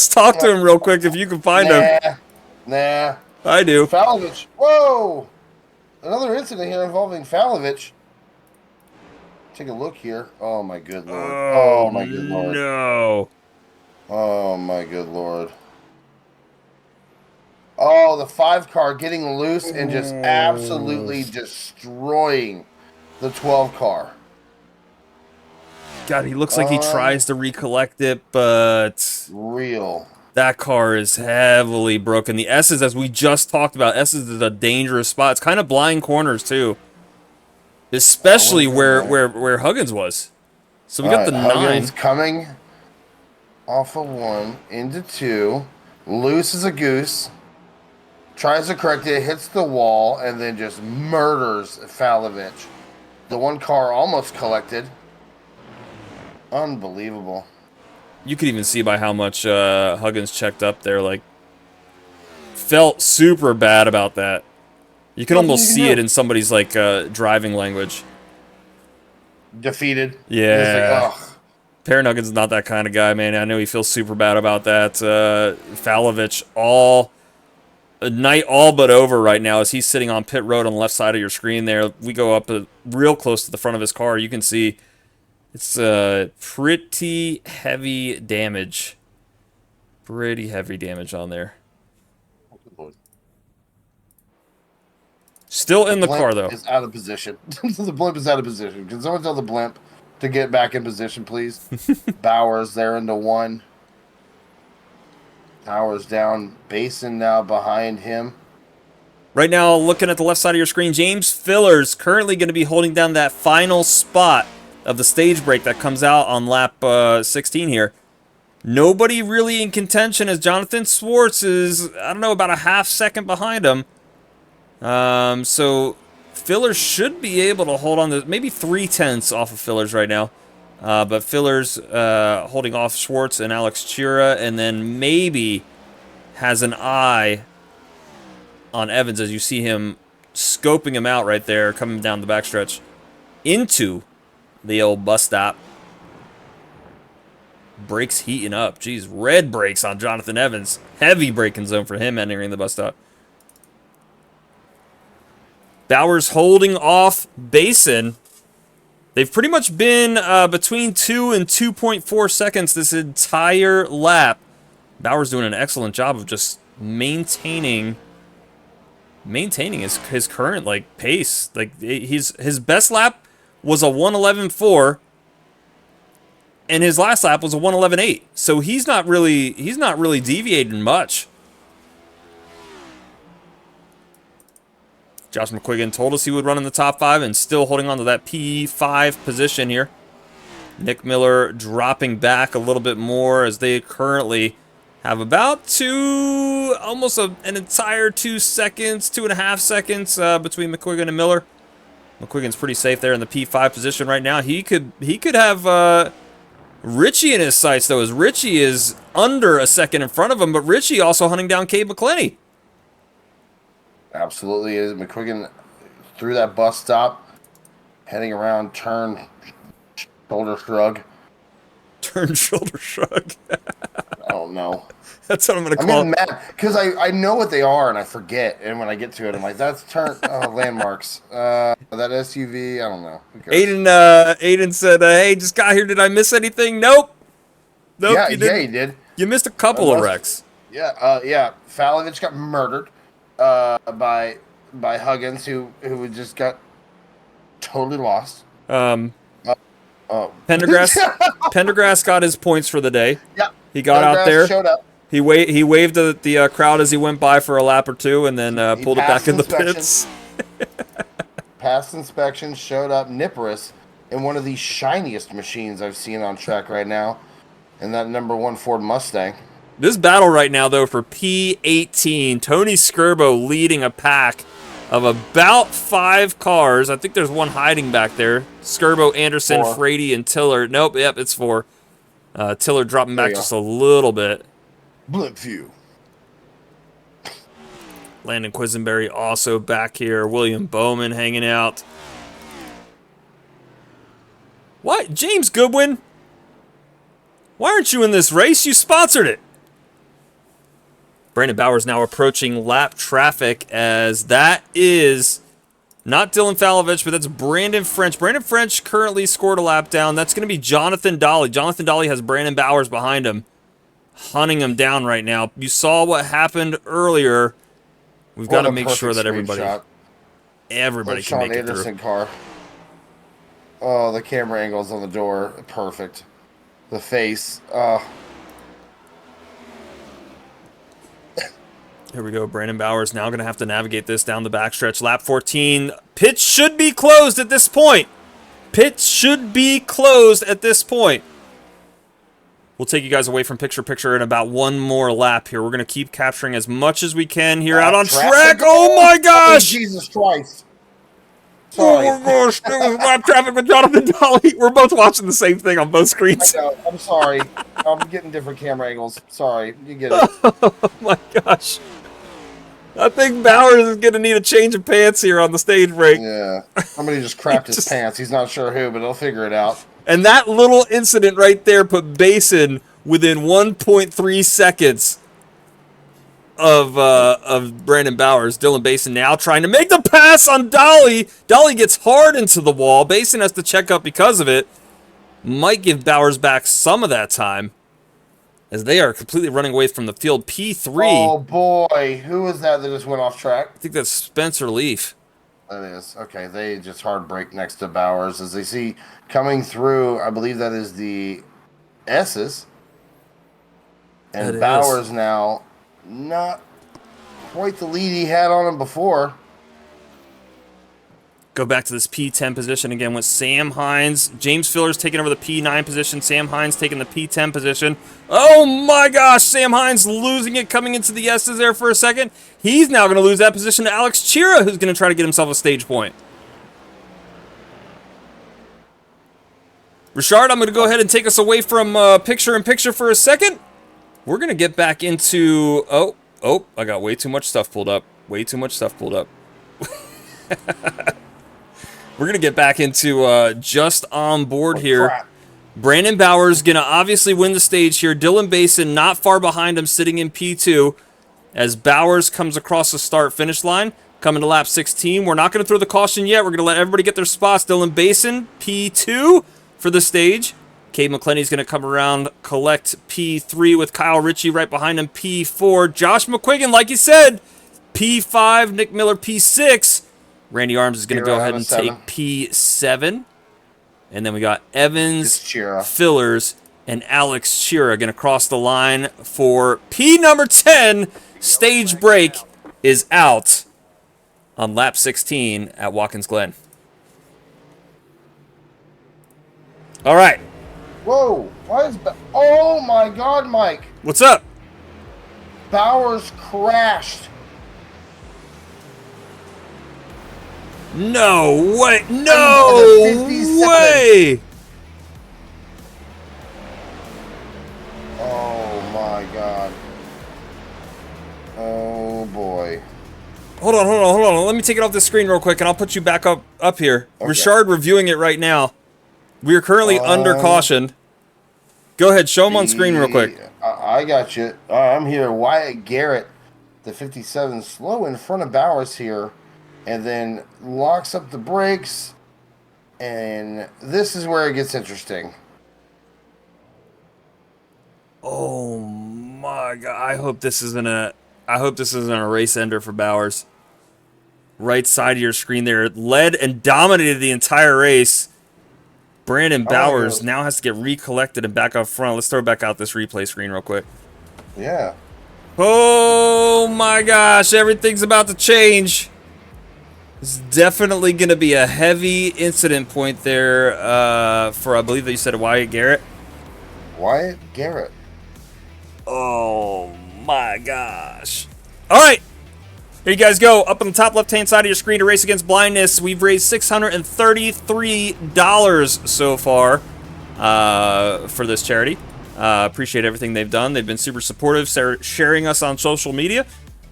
Speaker 1: talk to him real quick if you can find him.
Speaker 2: Nah.
Speaker 1: I do.
Speaker 2: Falovich. Whoa! Another incident here involving Falovich. Take a look here. Oh my good Lord. Oh my good Lord.
Speaker 1: No.
Speaker 2: Oh my good Lord. Oh, the 5 car getting loose and just absolutely destroying the 12 car.
Speaker 1: God, he looks like he tries to recollect it, but...
Speaker 2: Real.
Speaker 1: That car is heavily broken. The S's, as we just talked about, S's is a dangerous spot. It's kind of blind corners, too. Especially where Huggins was. So we got the 9.
Speaker 2: Huggins coming off of 1 into 2. Loose as a goose. Tries to correct it, hits the wall, and then just murders Falovich. The 1 car almost collected. Unbelievable.
Speaker 1: You could even see by how much Huggins checked up there, like, felt super bad about that. You can almost see it in somebody's, like, driving language.
Speaker 2: Defeated.
Speaker 1: Yeah.
Speaker 2: Like,
Speaker 1: Perrin Huggins is not that kind of guy, man. I know he feels super bad about that. Falovich, night all but over right now as he's sitting on pit road on the left side of your screen there. We go up real close to the front of his car. You can see it's pretty heavy damage. Pretty heavy damage on there. Still in the car, though.
Speaker 2: Is out of position. The blimp is out of position. Can someone tell the blimp to get back in position, please? Bowers there into 1. Bowers down. Basin now behind him.
Speaker 1: Right now, looking at the left side of your screen, James Filler's currently going to be holding down that final spot of the stage break that comes out on lap 16 here. Nobody really in contention as Jonathan Swartz is, I don't know, about a half second behind him. So Fillers should be able to hold on to maybe 3/10 off of Fillers right now. But Fillers holding off Schwartz and Alex Chira, and then maybe has an eye on Evans as you see him scoping him out right there, coming down the backstretch into the old bus stop. Brakes heating up. Jeez, red brakes on Jonathan Evans. Heavy braking zone for him entering the bus stop. Bowers holding off Basin. They've pretty much been between 2 and 2.4 seconds this entire lap. Bowers doing an excellent job of just maintaining his current like pace. Like his best lap was a 1:11.4, and his last lap was a 1:11.8. So he's not really deviating much. Josh McQuiggan told us he would run in the top 5 and still holding on to that P5 position here. Nick Miller dropping back a little bit more as they currently have about almost an entire 2 seconds, 2.5 seconds between McQuiggan and Miller. McQuiggan's pretty safe there in the P5 position right now. He could have Richie in his sights though, as Richie is under a second in front of him, but Richie also hunting down Cade McClenny.
Speaker 2: Absolutely is. McQuiggan through that bus stop, heading around, turn, shoulder shrug.
Speaker 1: Turn, shoulder shrug.
Speaker 2: I don't know.
Speaker 1: That's what I'm going to call it.
Speaker 2: I'm mad because I know what they are and I forget. And when I get to it, I'm like, that's turn landmarks. That SUV, I don't know.
Speaker 1: Aiden said, hey, just got here. Did I miss anything? Nope.
Speaker 2: Yeah,
Speaker 1: you didn't.
Speaker 2: he did.
Speaker 1: You missed a couple of wrecks.
Speaker 2: Yeah. Falovich got murdered by Huggins, who just got totally lost.
Speaker 1: Pendergrass got his points for the day.
Speaker 2: Yeah.
Speaker 1: He got out there.
Speaker 2: Showed up.
Speaker 1: He waved at the crowd as he went by for a lap or two, and then pulled it back in the pits.
Speaker 2: Passed inspection, showed up nipperous in one of the shiniest machines I've seen on track right now, and that #1 Ford Mustang.
Speaker 1: This battle right now, though, for P18, Tony Skirbo leading a pack of about 5 cars. I think there's one hiding back there. Skirbo, Anderson,
Speaker 2: 4.
Speaker 1: Frady, and Tiller. Nope, yep, it's 4. Tiller dropping back just a little bit.
Speaker 2: Blip view.
Speaker 1: Landon Quisenberry also back here. William Bowman hanging out. What? James Goodwin? Why aren't you in this race? You sponsored it. Brandon Bowers now approaching lap traffic, as that is not Dylan Falovich, but that's Brandon French. Brandon French currently scored a lap down. That's going to be Jonathan Dolly. Jonathan Dolly has Brandon Bowers behind him, hunting him down right now. You saw what happened earlier. We've got to make sure that everybody can make it through.
Speaker 2: Car. Oh, the camera angles on the door, perfect. The face,
Speaker 1: Here we go. Brandon Bowers now going to have to navigate this down the backstretch. Lap 14. Pit should be closed at this point. Pit should be closed at this point. We'll take you guys away from picture in about one more lap here. We're going to keep capturing as much as we can here out on track. Oh my gosh!
Speaker 2: Jesus Christ.
Speaker 1: Sorry. Oh my gosh, there was lap traffic with Jonathan Dolly. We're both watching the same thing on both screens.
Speaker 2: I know. I'm sorry. I'm getting different camera angles. Sorry. You get it.
Speaker 1: Oh my gosh. I think Bowers is going to need a change of pants here on the stage break.
Speaker 2: Yeah. Somebody just crapped his pants. He's not sure who, but he'll figure it out.
Speaker 1: And that little incident right there put Basin within 1.3 seconds of Brandon Bowers. Dylan Basin now trying to make the pass on Dolly. Dolly gets hard into the wall. Basin has to check up because of it. Might give Bowers back some of that time, as they are completely running away from the field. P3.
Speaker 2: Oh, boy. Who was that just went off track?
Speaker 1: I think that's Spencer Leaf.
Speaker 2: That is. Okay, they just hard brake next to Bowers as they see coming through. I believe that is the S's. And Bowers now not quite the lead he had on him before.
Speaker 1: Go back to this P10 position again with Sam Hines. James Filler's taking over the P9 position. Sam Hines taking the P10 position. Oh my gosh, Sam Hines losing it, coming into the S's there for a second. He's now going to lose that position to Alex Chira, who's going to try to get himself a stage point. Richard, I'm going to go ahead and take us away from picture-in-picture for a second. We're going to get back into... Oh, I got way too much stuff pulled up. Way too much stuff pulled up. We're going to get back into just on board here.
Speaker 2: Crap.
Speaker 1: Brandon Bowers going to obviously win the stage here. Dylan Basin not far behind him, sitting in P2. As Bowers comes across the start-finish line, coming to lap 16. We're not going to throw the caution yet. We're going to let everybody get their spots. Dylan Basin, P2 for the stage. Cade McClenny's going to come around, collect P3 with Kyle Ritchie right behind him, P4. Josh McQuiggan, like you said, P5. Nick Miller, P6. Randy Arms is going to go ahead and take P7. And then we got Evans, Fillers, and Alex Chira going to cross the line for P number 10. Stage break is out on lap 16 at Watkins Glen. All right.
Speaker 2: Whoa! Why is oh my God, Mike!
Speaker 1: What's up?
Speaker 2: Bowers crashed.
Speaker 1: No way! No way!
Speaker 2: Oh my God! Oh boy!
Speaker 1: Hold on. Let me take it off the screen real quick, and I'll put you back up here. Okay. Richard reviewing it right now. We are currently under caution. Go ahead, show him on screen real quick.
Speaker 2: I got you. I'm here. Wyatt Garrett, the 57, slow in front of Bowers here, and then locks up the brakes. And this is where it gets interesting.
Speaker 1: Oh my God! I hope this isn't a race ender for Bowers. Right side of your screen there, led and dominated the entire race. Brandon Bowers now has to get recollected and back up front. Let's throw back out this replay screen real quick.
Speaker 2: Yeah.
Speaker 1: Oh my gosh, everything's about to change. It's definitely going to be a heavy incident point there for, I believe that you said Wyatt Garrett.
Speaker 2: Wyatt Garrett.
Speaker 1: Oh my gosh. All right. Here you guys go. Up on the top left-hand side of your screen to Race Against Blindness. We've raised $633 so far for this charity. Appreciate everything they've done. They've been super supportive, sharing us on social media.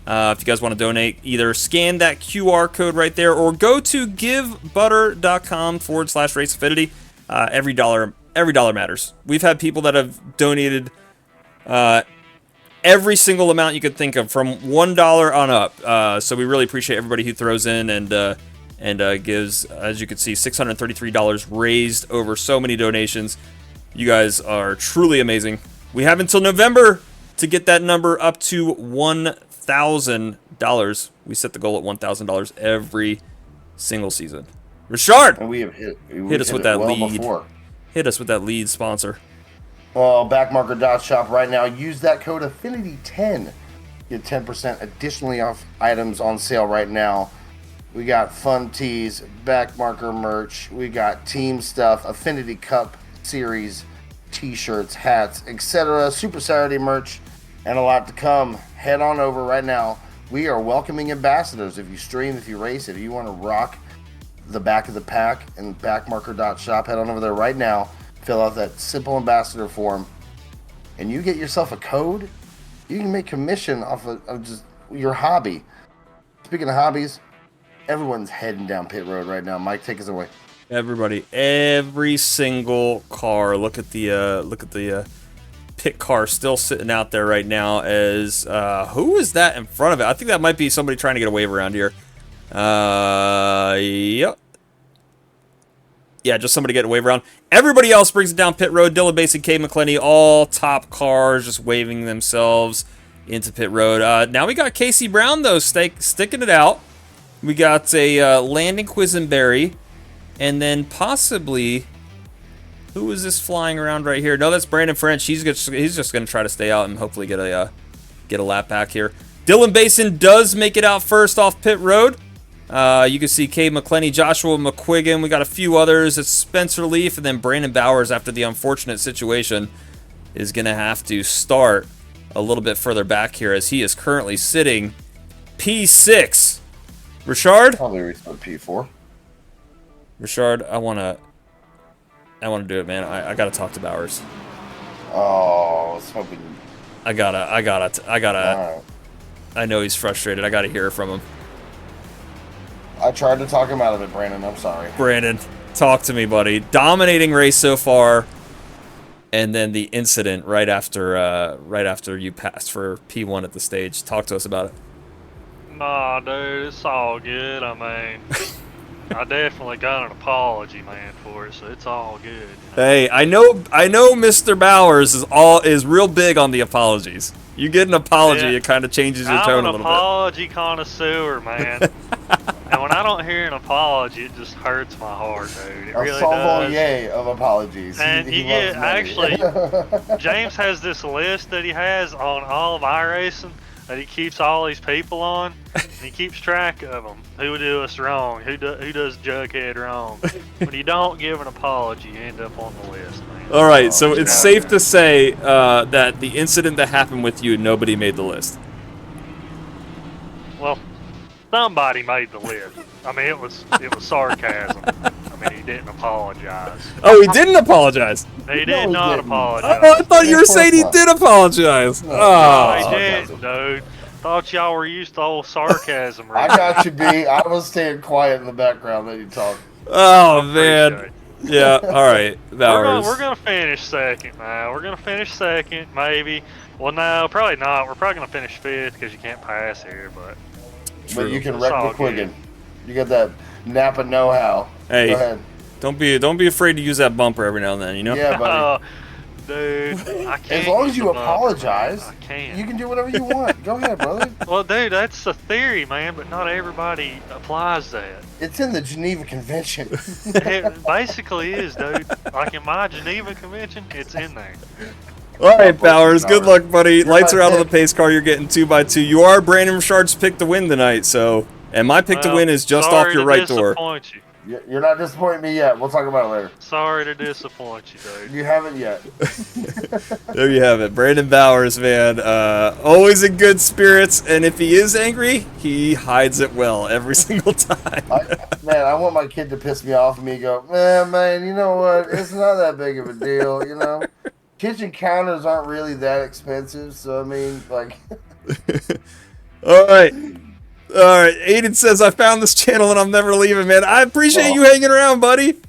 Speaker 1: If you guys want to donate, either scan that QR code right there or go to givebutter.com/raceaffinity. Every dollar matters. We've had people that have donated every single amount you could think of, from $1 on up. So we really appreciate everybody who throws in and gives. As you can see, $633 raised over so many donations. You guys are truly amazing. We have until November to get that number up to $1,000. We set the goal at $1,000 every single season. Richard,
Speaker 2: and we have hit
Speaker 1: us with that lead.
Speaker 2: Before.
Speaker 1: Hit us with that lead sponsor.
Speaker 2: Well, backmarker.shop right now. Use that code AFFINITY10. Get 10% additionally off items on sale right now. We got fun tees, backmarker merch. We got team stuff, Affinity Cup series, t-shirts, hats, etc. Super Saturday merch, and a lot to come. Head on over right now. We are welcoming ambassadors. If you stream, if you race, if you want to rock the back of the pack and backmarker.shop, head on over there right now. Fill out that simple ambassador form, and you get yourself a code. You can make commission off of just your hobby. Speaking of hobbies, everyone's heading down pit road right now. Mike, take us away.
Speaker 1: Everybody, every single car. Look at the pit car still sitting out there right now. As who is that in front of it? I think that might be somebody trying to get a wave around here. Yep. Yeah, just somebody getting a wave around. Everybody else brings it down pit road. Dylan Basin, Cade McClenny, all top cars just waving themselves into pit road. Now we got Casey Brown, though, sticking it out. We got a Landon Quisenberry, and then possibly, who is this flying around right here? No, that's Brandon French. He's just going to try to stay out and hopefully get a lap back here. Dylan Basin does make it out first off pit road. You can see Cade McClenny, Joshua McQuiggan. We got a few others. It's Spencer Leaf, and then Brandon Bowers, after the unfortunate situation, is going to have to start a little bit further back here, as he is currently sitting P6. Richard?
Speaker 2: Probably reached P4.
Speaker 1: Richard, I want to do it, man. I got to talk to Bowers.
Speaker 2: Oh, I was hoping.
Speaker 1: I gotta.
Speaker 2: Right.
Speaker 1: I know he's frustrated. I got to hear it from him.
Speaker 2: I tried to talk him out of it, Brandon. I'm sorry.
Speaker 1: Brandon, talk to me, buddy. Dominating race so far. and then the incident right after you passed for P1 at the stage. Talk to us about it.
Speaker 3: Nah, dude, it's all good. I mean, I definitely got an apology, man, for it, so it's all good. You know?
Speaker 1: Hey, I know Mr. Bowers is real big on the apologies. You get an apology,
Speaker 3: Yeah.
Speaker 1: it kind of changes your tone a little bit.
Speaker 3: I'm an apology connoisseur, man. And when I don't hear an apology, it just hurts my heart, dude. It really does.
Speaker 2: Sommelier of apologies.
Speaker 3: And
Speaker 2: He
Speaker 3: you get,
Speaker 2: loves many.
Speaker 3: actually, James has this list that he has on all of iRacing that he keeps all these people on, and he keeps track of them. Who do us wrong? Who does Jughead wrong? When you don't give an apology, you end up on the list, man.
Speaker 1: All right, so it's safe to say that the incident that happened with you, nobody made the list.
Speaker 3: Well, somebody made the list. I mean, it was sarcasm. I mean, he didn't apologize.
Speaker 1: Oh, he didn't apologize.
Speaker 3: He did not apologize.
Speaker 1: Oh, I thought you were saying he did apologize.
Speaker 3: No,
Speaker 1: Oh,
Speaker 3: he didn't, dude. Thought y'all were used to old sarcasm.
Speaker 2: I got you, B. I was staying quiet in the background that you talked.
Speaker 1: Oh man. Yeah. All right.
Speaker 3: We're gonna finish second now. We're gonna finish second, maybe. Well, no, probably not. We're probably gonna finish fifth because you can't pass here, but.
Speaker 2: But you can wreck McQuiggan. You got that Napa know-how.
Speaker 1: Hey,
Speaker 2: go ahead.
Speaker 1: Don't be afraid to use that bumper every now and then. You know.
Speaker 2: Yeah, buddy.
Speaker 3: Dude, I can't.
Speaker 2: As long as you apologize,
Speaker 3: I can't.
Speaker 2: You can do whatever you want. Go ahead, brother.
Speaker 3: Well, dude, that's a theory, man, but not everybody applies that.
Speaker 2: It's in the Geneva Convention.
Speaker 3: It basically is, dude. Like in my Geneva Convention, it's in there.
Speaker 1: All right, Bowers. Good luck, buddy. Lights are out on the pace car. You're getting 2x2. You are Brandon Richard's pick to win tonight, so and my pick to win is just off your right door.
Speaker 3: You.
Speaker 2: You're not disappointing me yet. We'll talk about it later.
Speaker 3: Sorry to disappoint you, dude.
Speaker 2: You haven't yet.
Speaker 1: There you have it. Brandon Bowers, man. Always in good spirits, and if he is angry, he hides it well every single time.
Speaker 2: I want my kid to piss me off and me go, man, you know what? It's not that big of a deal, you know? Kitchen counters aren't really that expensive, so I mean, like...
Speaker 1: All right. Aiden says, I found this channel and I'm never leaving, man. I appreciate you hanging around, buddy.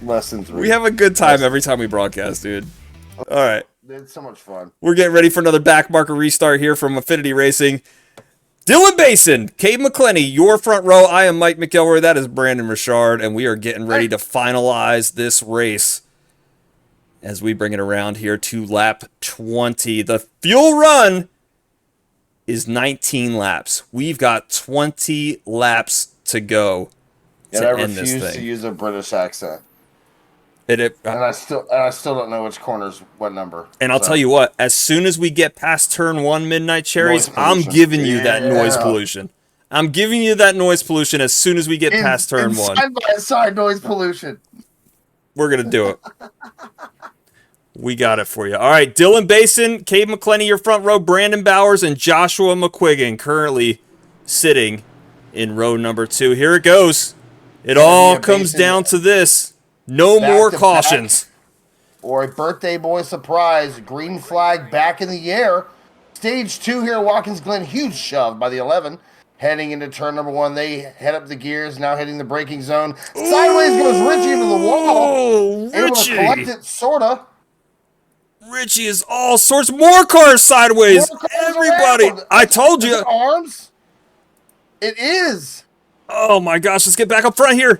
Speaker 2: Less than 3.
Speaker 1: We have a good time every time we broadcast, dude. All right.
Speaker 2: It's so much fun.
Speaker 1: We're getting ready for another backmarker restart here from Affinity Racing. Dylan Basin, Cade McClenny, your front row. I am Mike McElroy. That is Brandon Richard, and we are getting ready to finalize this race as we bring it around here to lap 20. The fuel run is 19 laps. We've got 20 laps to go to end this thing.
Speaker 2: I refuse to use a British accent.
Speaker 1: And
Speaker 2: I still don't know which corner's what number.
Speaker 1: And I'll tell you what, as soon as we get past turn 1 Midnight Cherries, I'm giving you that noise pollution. I'm giving you that noise pollution as soon as we get past turn 1.
Speaker 2: Side-by-side noise pollution.
Speaker 1: We're going to do it. We got it for you. All right, Dylan Basin, Cade McClenny, your front row, Brandon Bowers, and Joshua McQuiggan currently sitting in row number 2. Here it goes. It all comes down to this. No more cautions.
Speaker 2: Or a birthday boy surprise. Green flag back in the air. Stage 2 here, Watkins Glen. Huge shove by the 11. Heading into turn number 1. They head up the gears, now hitting the braking zone. Sideways goes Richie into the wall. Able to collect it, sorta.
Speaker 1: Richie is all sorts more cars sideways. Everybody, I told you.
Speaker 2: Arms? It is.
Speaker 1: Oh my gosh, let's get back up front here.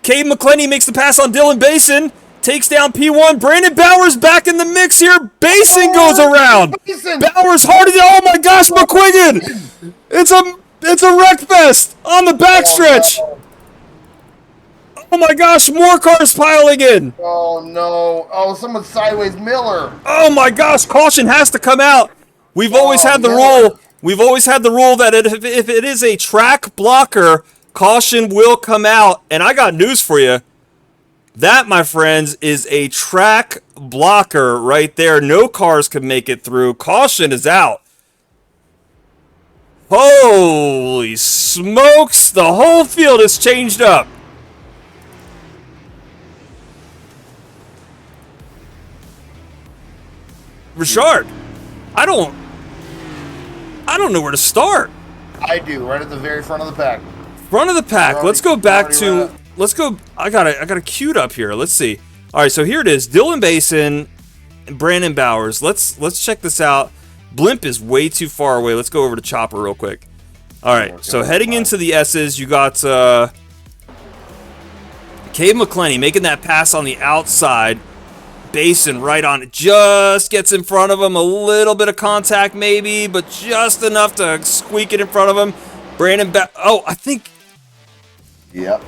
Speaker 1: Cade McClenny makes the pass on Dylan Basin. Takes down P1. Brandon Bowers back in the mix here. Basin goes around. Bowers hard. Oh my gosh, McQuiggan. It's a wreck fest on the backstretch. Oh my gosh, more cars piling in.
Speaker 2: Oh no. Oh, someone's sideways Miller.
Speaker 1: Oh my gosh, caution has to come out. We've always had the rule. We've always had the rule that if it is a track blocker, caution will come out. And I got news for you. That, my friends, is a track blocker right there. No cars can make it through. Caution is out. Holy smokes, the whole field has changed up. Richard, I don't know where to start.
Speaker 2: I do, right at the very front of the pack.
Speaker 1: Front of the pack. Let's go back to. Let's go. I got it queued up here. Let's see. All right, so here it is. Dylan Basin Brandon Bowers. Let's check this out. Blimp is way too far away. Let's go over to Chopper real quick. All right, so heading into the S's, you got Cave McClenny making that pass on the outside. Basin right on it. Just gets in front of him. A little bit of contact maybe, but just enough to squeak it in front of him. Brandon I think...
Speaker 2: Yep.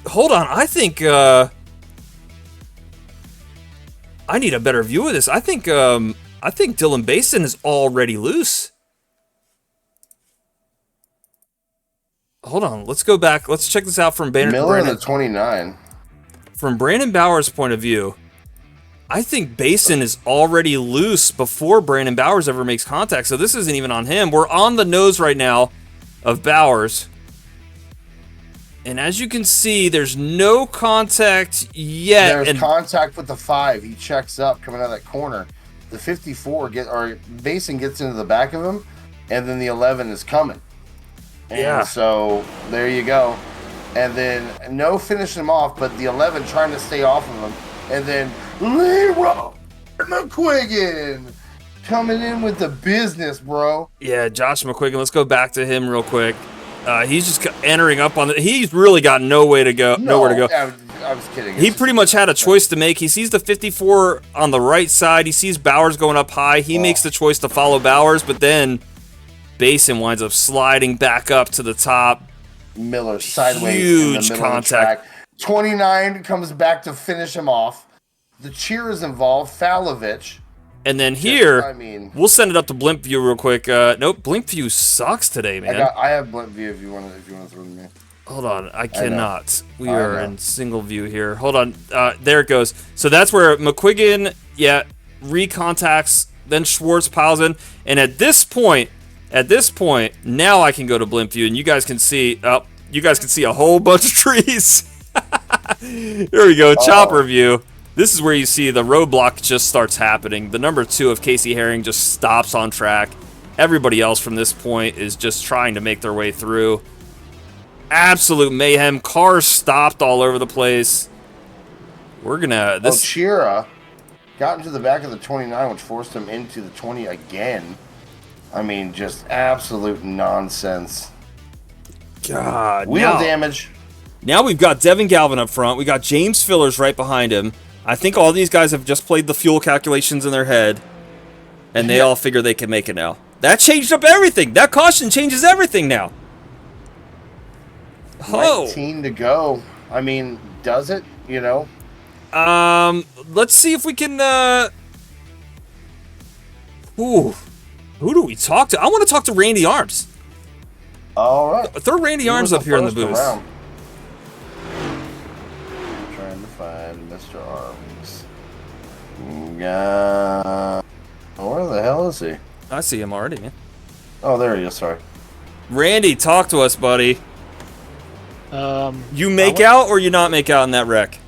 Speaker 1: Hold on. I think I need a better view of this. I think Dylan Basin is already loose. Hold on. Let's go back. Let's check this out from
Speaker 2: Miller to 29.
Speaker 1: From Brandon Bowers' point of view, I think Basin is already loose before Brandon Bowers ever makes contact. So this isn't even on him. We're on the nose right now of Bowers. And as you can see, there's no contact yet.
Speaker 2: There's contact with the 5. He checks up coming out of that corner. The 54 Basin gets into the back of him, and then the 11 is coming. And so there you go. And then no finishing him off, but the 11 trying to stay off of him. And then Leroy McQuiggan coming in with the business, bro.
Speaker 1: Yeah, Josh McQuiggan. Let's go back to him real quick. He's just entering up on he's really got nowhere to go.
Speaker 2: I was kidding.
Speaker 1: He pretty much had a choice to make. He sees the 54 on the right side. He sees Bowers going up high. He makes the choice to follow Bowers, but then Basin winds up sliding back up to the top.
Speaker 2: Miller sideways.
Speaker 1: Huge
Speaker 2: in the middle
Speaker 1: contact.
Speaker 2: Of the track. 29 comes back to finish him off. The cheer is involved. Falovich.
Speaker 1: And then here, we'll send it up to Blimp View real quick. Nope, Blimp View sucks today, man.
Speaker 2: I have Blimp View if you want to throw it to me.
Speaker 1: Hold on, I cannot. We are in single view here. Hold on, there it goes. So that's where McQuiggan, recontacts. Then Schwartz piles in, and at this point, now I can go to Blimp View, and you guys can see. You guys can see a whole bunch of trees. Here we go, Chopper View. This is where you see the roadblock just starts happening. The number 2 of Casey Herring just stops on track. Everybody else from this point is just trying to make their way through. Absolute mayhem. Cars stopped all over the place. We're gonna...
Speaker 2: Chira got into the back of the 29, which forced him into the 20 again. I mean, just absolute nonsense.
Speaker 1: God.
Speaker 2: Wheel damage.
Speaker 1: Now we've got Devin Galvin up front. We got James Fillers right behind him. I think all these guys have just played the fuel calculations in their head, and they all figure they can make it now. That changed up everything. That caution changes everything now.
Speaker 2: 19 to go. I mean, does it? You know?
Speaker 1: Let's see if we can, who do we talk to? I want to talk to Randy Arms.
Speaker 2: All right.
Speaker 1: Throw Randy Arms up here in the booth.
Speaker 2: Trying to find Mr. Arms. Where the hell is he?
Speaker 1: I see him already, man.
Speaker 2: Oh, there he is. Sorry.
Speaker 1: Randy, talk to us, buddy. You make out or you not make out in that wreck?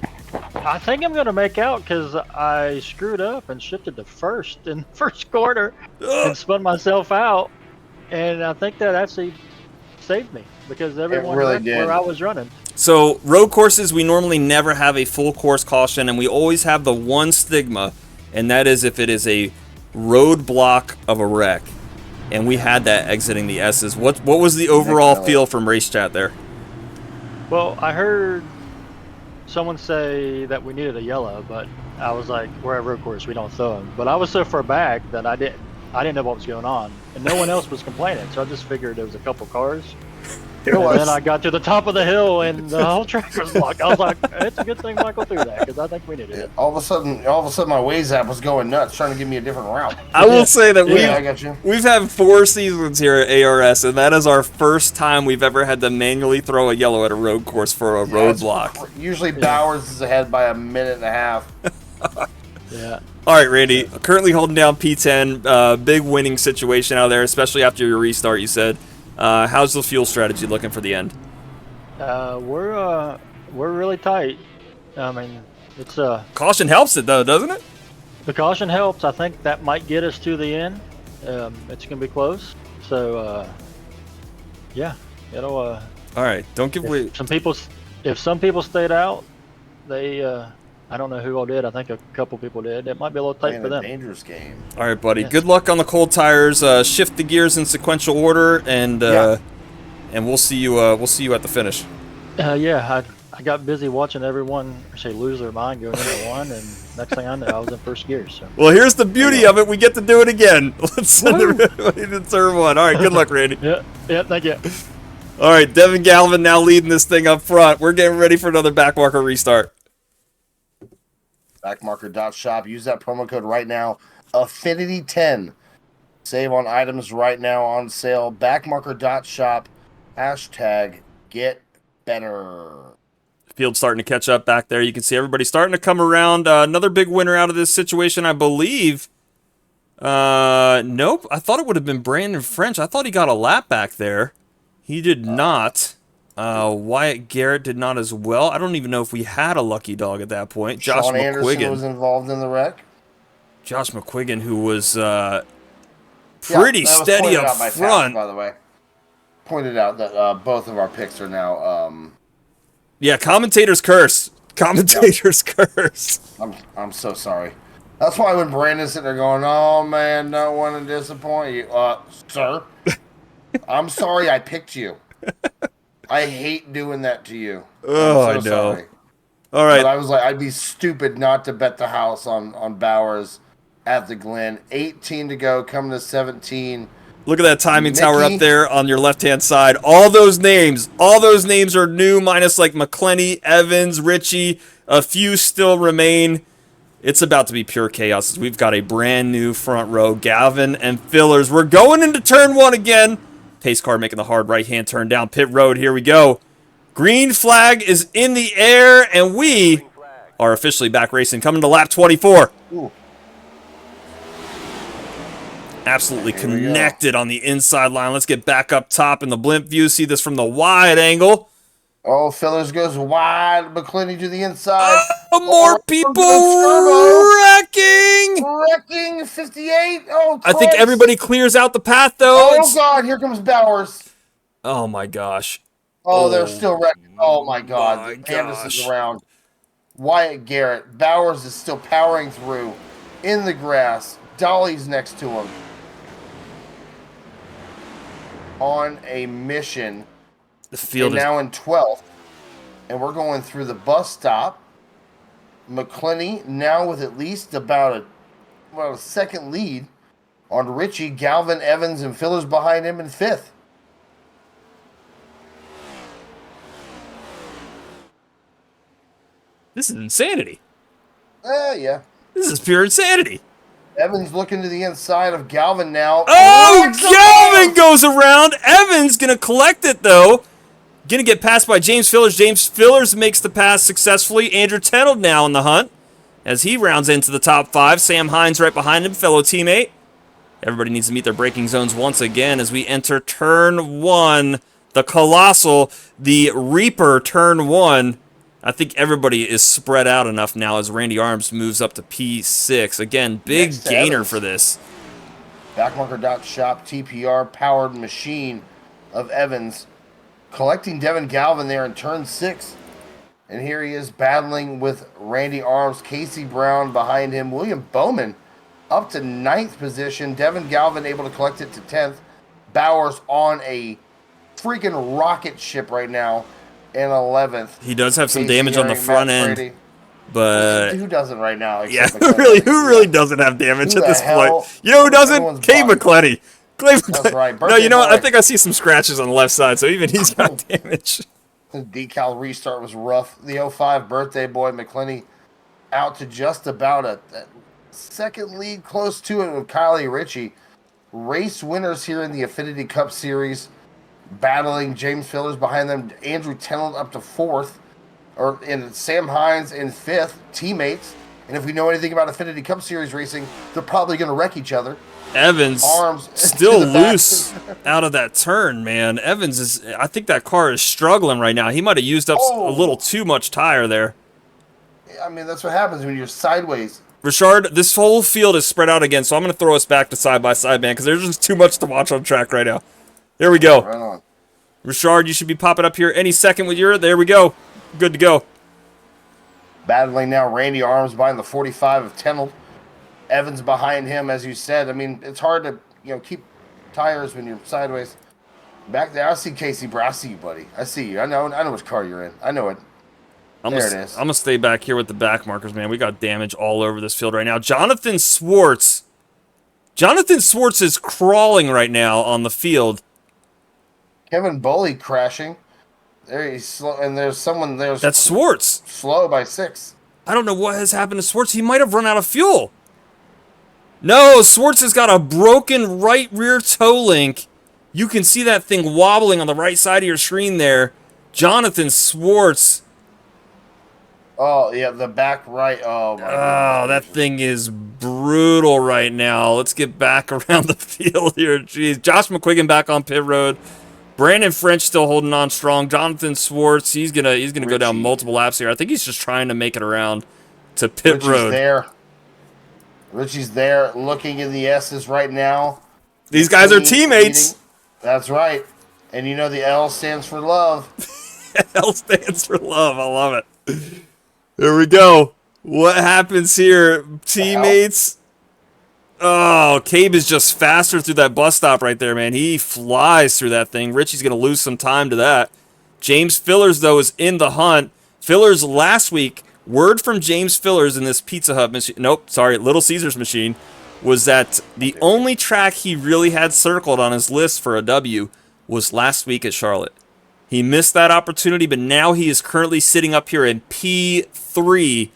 Speaker 4: I think I'm going to make out because I screwed up and shifted to first in the first quarter and spun myself out. And I think that actually saved me because everyone
Speaker 2: really
Speaker 4: wrecked
Speaker 2: did.
Speaker 4: where I was running.
Speaker 1: So, road courses, we normally never have a full course caution, and we always have the one stigma, and that is if it is a roadblock of a wreck. And we had that exiting the S's. What was the overall feel from race chat there?
Speaker 4: Well, I heard someone say that we needed a yellow, but I was like, we're at road course, we don't throw them. But I was so far back that I didn't know what was going on, and no one else was complaining. So I just figured there was a couple cars. And then I got to the top of the hill, and the whole track was locked. I was like, it's a good thing Michael threw that, because I think we needed it.
Speaker 2: All of a sudden, my Waze app was going nuts, trying to give me a different route.
Speaker 1: I will say that
Speaker 2: I got you.
Speaker 1: We've had 4 seasons here at ARS, and that is our first time we've ever had to manually throw a yellow at a road course for a roadblock.
Speaker 2: Usually Bowers is ahead by a minute and a half.
Speaker 4: Yeah.
Speaker 1: All right, Randy, currently holding down P10. Big winning situation out there, especially after your restart, you said. How's the fuel strategy looking for the end?
Speaker 4: We're really tight. I mean, it's
Speaker 1: Caution helps it though, doesn't it?
Speaker 4: the caution helps. I think that might get us to the end. It's gonna be close. So yeah, it'll.
Speaker 1: All right, don't give away.
Speaker 4: If some people stayed out, they I don't know who all did. I think a couple people did. It might be a little tight
Speaker 2: Playing
Speaker 4: for
Speaker 2: a
Speaker 4: them.
Speaker 2: dangerous game.
Speaker 1: All right, buddy.
Speaker 4: Yes.
Speaker 1: Good luck on the cold tires. Shift the gears in sequential order, and we'll see you. We'll see you at the finish.
Speaker 4: Yeah, I got busy watching everyone lose their mind going into one, and next thing I know, I was in first gear. So.
Speaker 1: Well, here's the beauty of it. We get to do it again. Let's send everybody to turn one. All right, good luck, Randy.
Speaker 4: Yeah, thank you.
Speaker 1: All right, Devin Galvin now leading this thing up front. We're getting ready for another backmarker restart.
Speaker 2: Backmarker.shop. Use that promo code right now. Affinity10. Save on items right now on sale. Backmarker.shop. Hashtag get better.
Speaker 1: Field starting to catch up back there. You can see everybody starting to come around. Another big winner out of this situation, I believe. Nope. I thought it would have been Brandon French. I thought he got a lap back there. He did not. Wyatt Garrett did not as well. I don't even know if we had a lucky dog at that point. Josh
Speaker 2: Sean Anderson
Speaker 1: McQuiggan
Speaker 2: was involved in the wreck.
Speaker 1: Josh McQuiggan, who was pretty steady up front.
Speaker 2: By the way, pointed out that both of our picks are now.
Speaker 1: Yeah, commentator's curse. Commentator's curse.
Speaker 2: I'm so sorry. That's why when Brandon's sitting there going, "Oh man, don't want to disappoint you, sir." I'm sorry I picked you. I hate doing that to you.
Speaker 1: Oh,
Speaker 2: I
Speaker 1: know.
Speaker 2: Sorry.
Speaker 1: All right.
Speaker 2: But I was like, I'd be stupid not to bet the house on Bowers at the Glen. 18 to go, coming to 17.
Speaker 1: Look at that timing tower up there on your left-hand side. All those names are new, minus like McClenny, Evans, Richie. A few still remain. It's about to be pure chaos. We've got a brand new front row. Galvin and Fillers. We're going into turn one again. Pace car making the hard right-hand turn down pit road. Here we go. Green flag is in the air, and we are officially back racing. Coming to lap 24.
Speaker 2: Ooh.
Speaker 1: Absolutely connected on the inside line. Let's get back up top in the blimp view. See this from the wide angle.
Speaker 2: Oh, Fillers goes wide. McClenny to the inside.
Speaker 1: More people wrecking.
Speaker 2: Wrecking 58. Oh,
Speaker 1: I think everybody clears out the path, though.
Speaker 2: Oh, God. Here comes Bowers.
Speaker 1: Oh, my gosh.
Speaker 2: Oh, they're still wrecking. Oh, my God. Anderson's around. Wyatt Garrett. Bowers is still powering through in the grass. Dolly's next to him. On a mission.
Speaker 1: The field
Speaker 2: is now in 12th. And we're going through the bus stop. McClenny now with at least about a second lead on Richie, Galvin, Evans, and Fillers behind him in 5th.
Speaker 1: This is insanity.
Speaker 2: Yeah.
Speaker 1: This is pure insanity.
Speaker 2: Evans looking to the inside of Galvin now.
Speaker 1: Oh, Galvin goes around. Evans going to collect it, though. Going to get passed by James Fillers. James Fillers makes the pass successfully. Andrew Tenold now in the hunt as he rounds into the top 5. Sam Hines right behind him, fellow teammate. Everybody needs to meet their braking zones once again as we enter turn 1. The Colossal, the Reaper, turn 1. I think everybody is spread out enough now as Randy Arms moves up to P6. Again, big gainer for this.
Speaker 2: Backmarker.shop TPR powered machine of Evans. Collecting Devin Galvin there in turn 6. And here he is battling with Randy Arms. Casey Brown behind him. William Bowman up to 9th position. Devin Galvin able to collect it to 10th. Bowers on a freaking rocket ship right now in 11th.
Speaker 1: He does have some damage on the front end. But
Speaker 2: who doesn't right now?
Speaker 1: Yeah, who really doesn't have damage at this point? You know who doesn't? Kay McClenny.
Speaker 2: That's right.
Speaker 1: No, you know what? I think I see some scratches on the left side, so even he's got damage.
Speaker 2: The decal restart was rough. The 05 birthday boy, McClenny, out to just about a second lead, close to it with Kylie Ritchie. Race winners here in the Affinity Cup Series, battling James Fillers behind them. Andrew Tenold up to 4th, and Sam Hines in 5th, teammates. And if we know anything about Affinity Cup Series racing, they're probably going to wreck each other.
Speaker 1: Evans
Speaker 2: Arms
Speaker 1: still loose out of that turn, man. Evans is, I think that car is struggling right now. He might have used up a little too much tire there.
Speaker 2: I mean, that's what happens when you're sideways.
Speaker 1: Richard, this whole field is spread out again, so I'm going to throw us back to side-by-side, man, because there's just too much to watch on track right now. There we go.
Speaker 2: Right on.
Speaker 1: Richard, you should be popping up here any second with your... There we go. Good to go.
Speaker 2: Battling now, Randy Arms behind the 45 of Tennell. Evans behind him, as you said. I mean, it's hard to keep tires when you're sideways. Back there, I see Casey, bro. I see you, buddy. I see you. I know which car you're in. I know it. There it is.
Speaker 1: I'm gonna stay back here with the back markers, man. We got damage all over this field right now. Jonathan Swartz is crawling right now on the field.
Speaker 2: Kevin Bully crashing. There he's slow, and there's someone there.
Speaker 1: That's Swartz.
Speaker 2: Slow by 6.
Speaker 1: I don't know what has happened to Swartz. He might have run out of fuel. No, Swartz has got a broken right rear toe link. You can see that thing wobbling on the right side of your screen there. Jonathan Swartz.
Speaker 2: Oh, yeah, the back right. Oh, my God.
Speaker 1: That thing is brutal right now. Let's get back around the field here. Jeez. Josh McQuiggan back on pit road. Brandon French still holding on strong. Jonathan Swartz, he's gonna go down multiple laps here. I think he's just trying to make it around to pit road.
Speaker 2: Richie's there looking in the S's right now.
Speaker 1: These guys are teammates.
Speaker 2: That's right. And you know the L stands for love.
Speaker 1: L stands for love. I love it. Here we go. What happens here? Teammates. Oh, Cabe is just faster through that bus stop right there, man. He flies through that thing. Richie's going to lose some time to that. James Fillers, though, is in the hunt. Fillers last week, word from James Fillers in this Pizza Hut machine, Little Caesars machine, was that the only track he really had circled on his list for a W was last week at Charlotte. He missed that opportunity, but now he is currently sitting up here in P3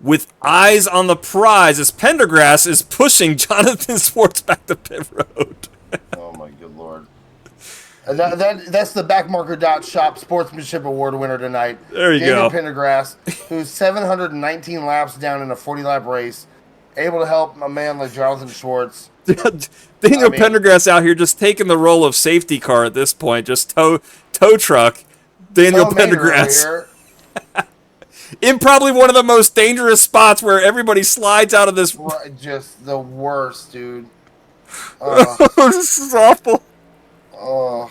Speaker 1: with eyes on the prize as Pendergrass is pushing Jonathan Swartz back to pit road.
Speaker 2: Oh, my good Lord. And that's the backmarker.shop Sportsmanship Award winner tonight.
Speaker 1: There you
Speaker 2: Daniel
Speaker 1: go.
Speaker 2: Pendergrass, who's 719 laps down in a 40-lap race, able to help a man like Jonathan Swartz.
Speaker 1: Daniel Pendergrass out here just taking the role of safety car at this point. Just tow truck. Daniel Pendergrass. In probably one of the most dangerous spots where everybody slides out of this.
Speaker 2: Just the worst, dude.
Speaker 1: This is awful.
Speaker 2: Oh.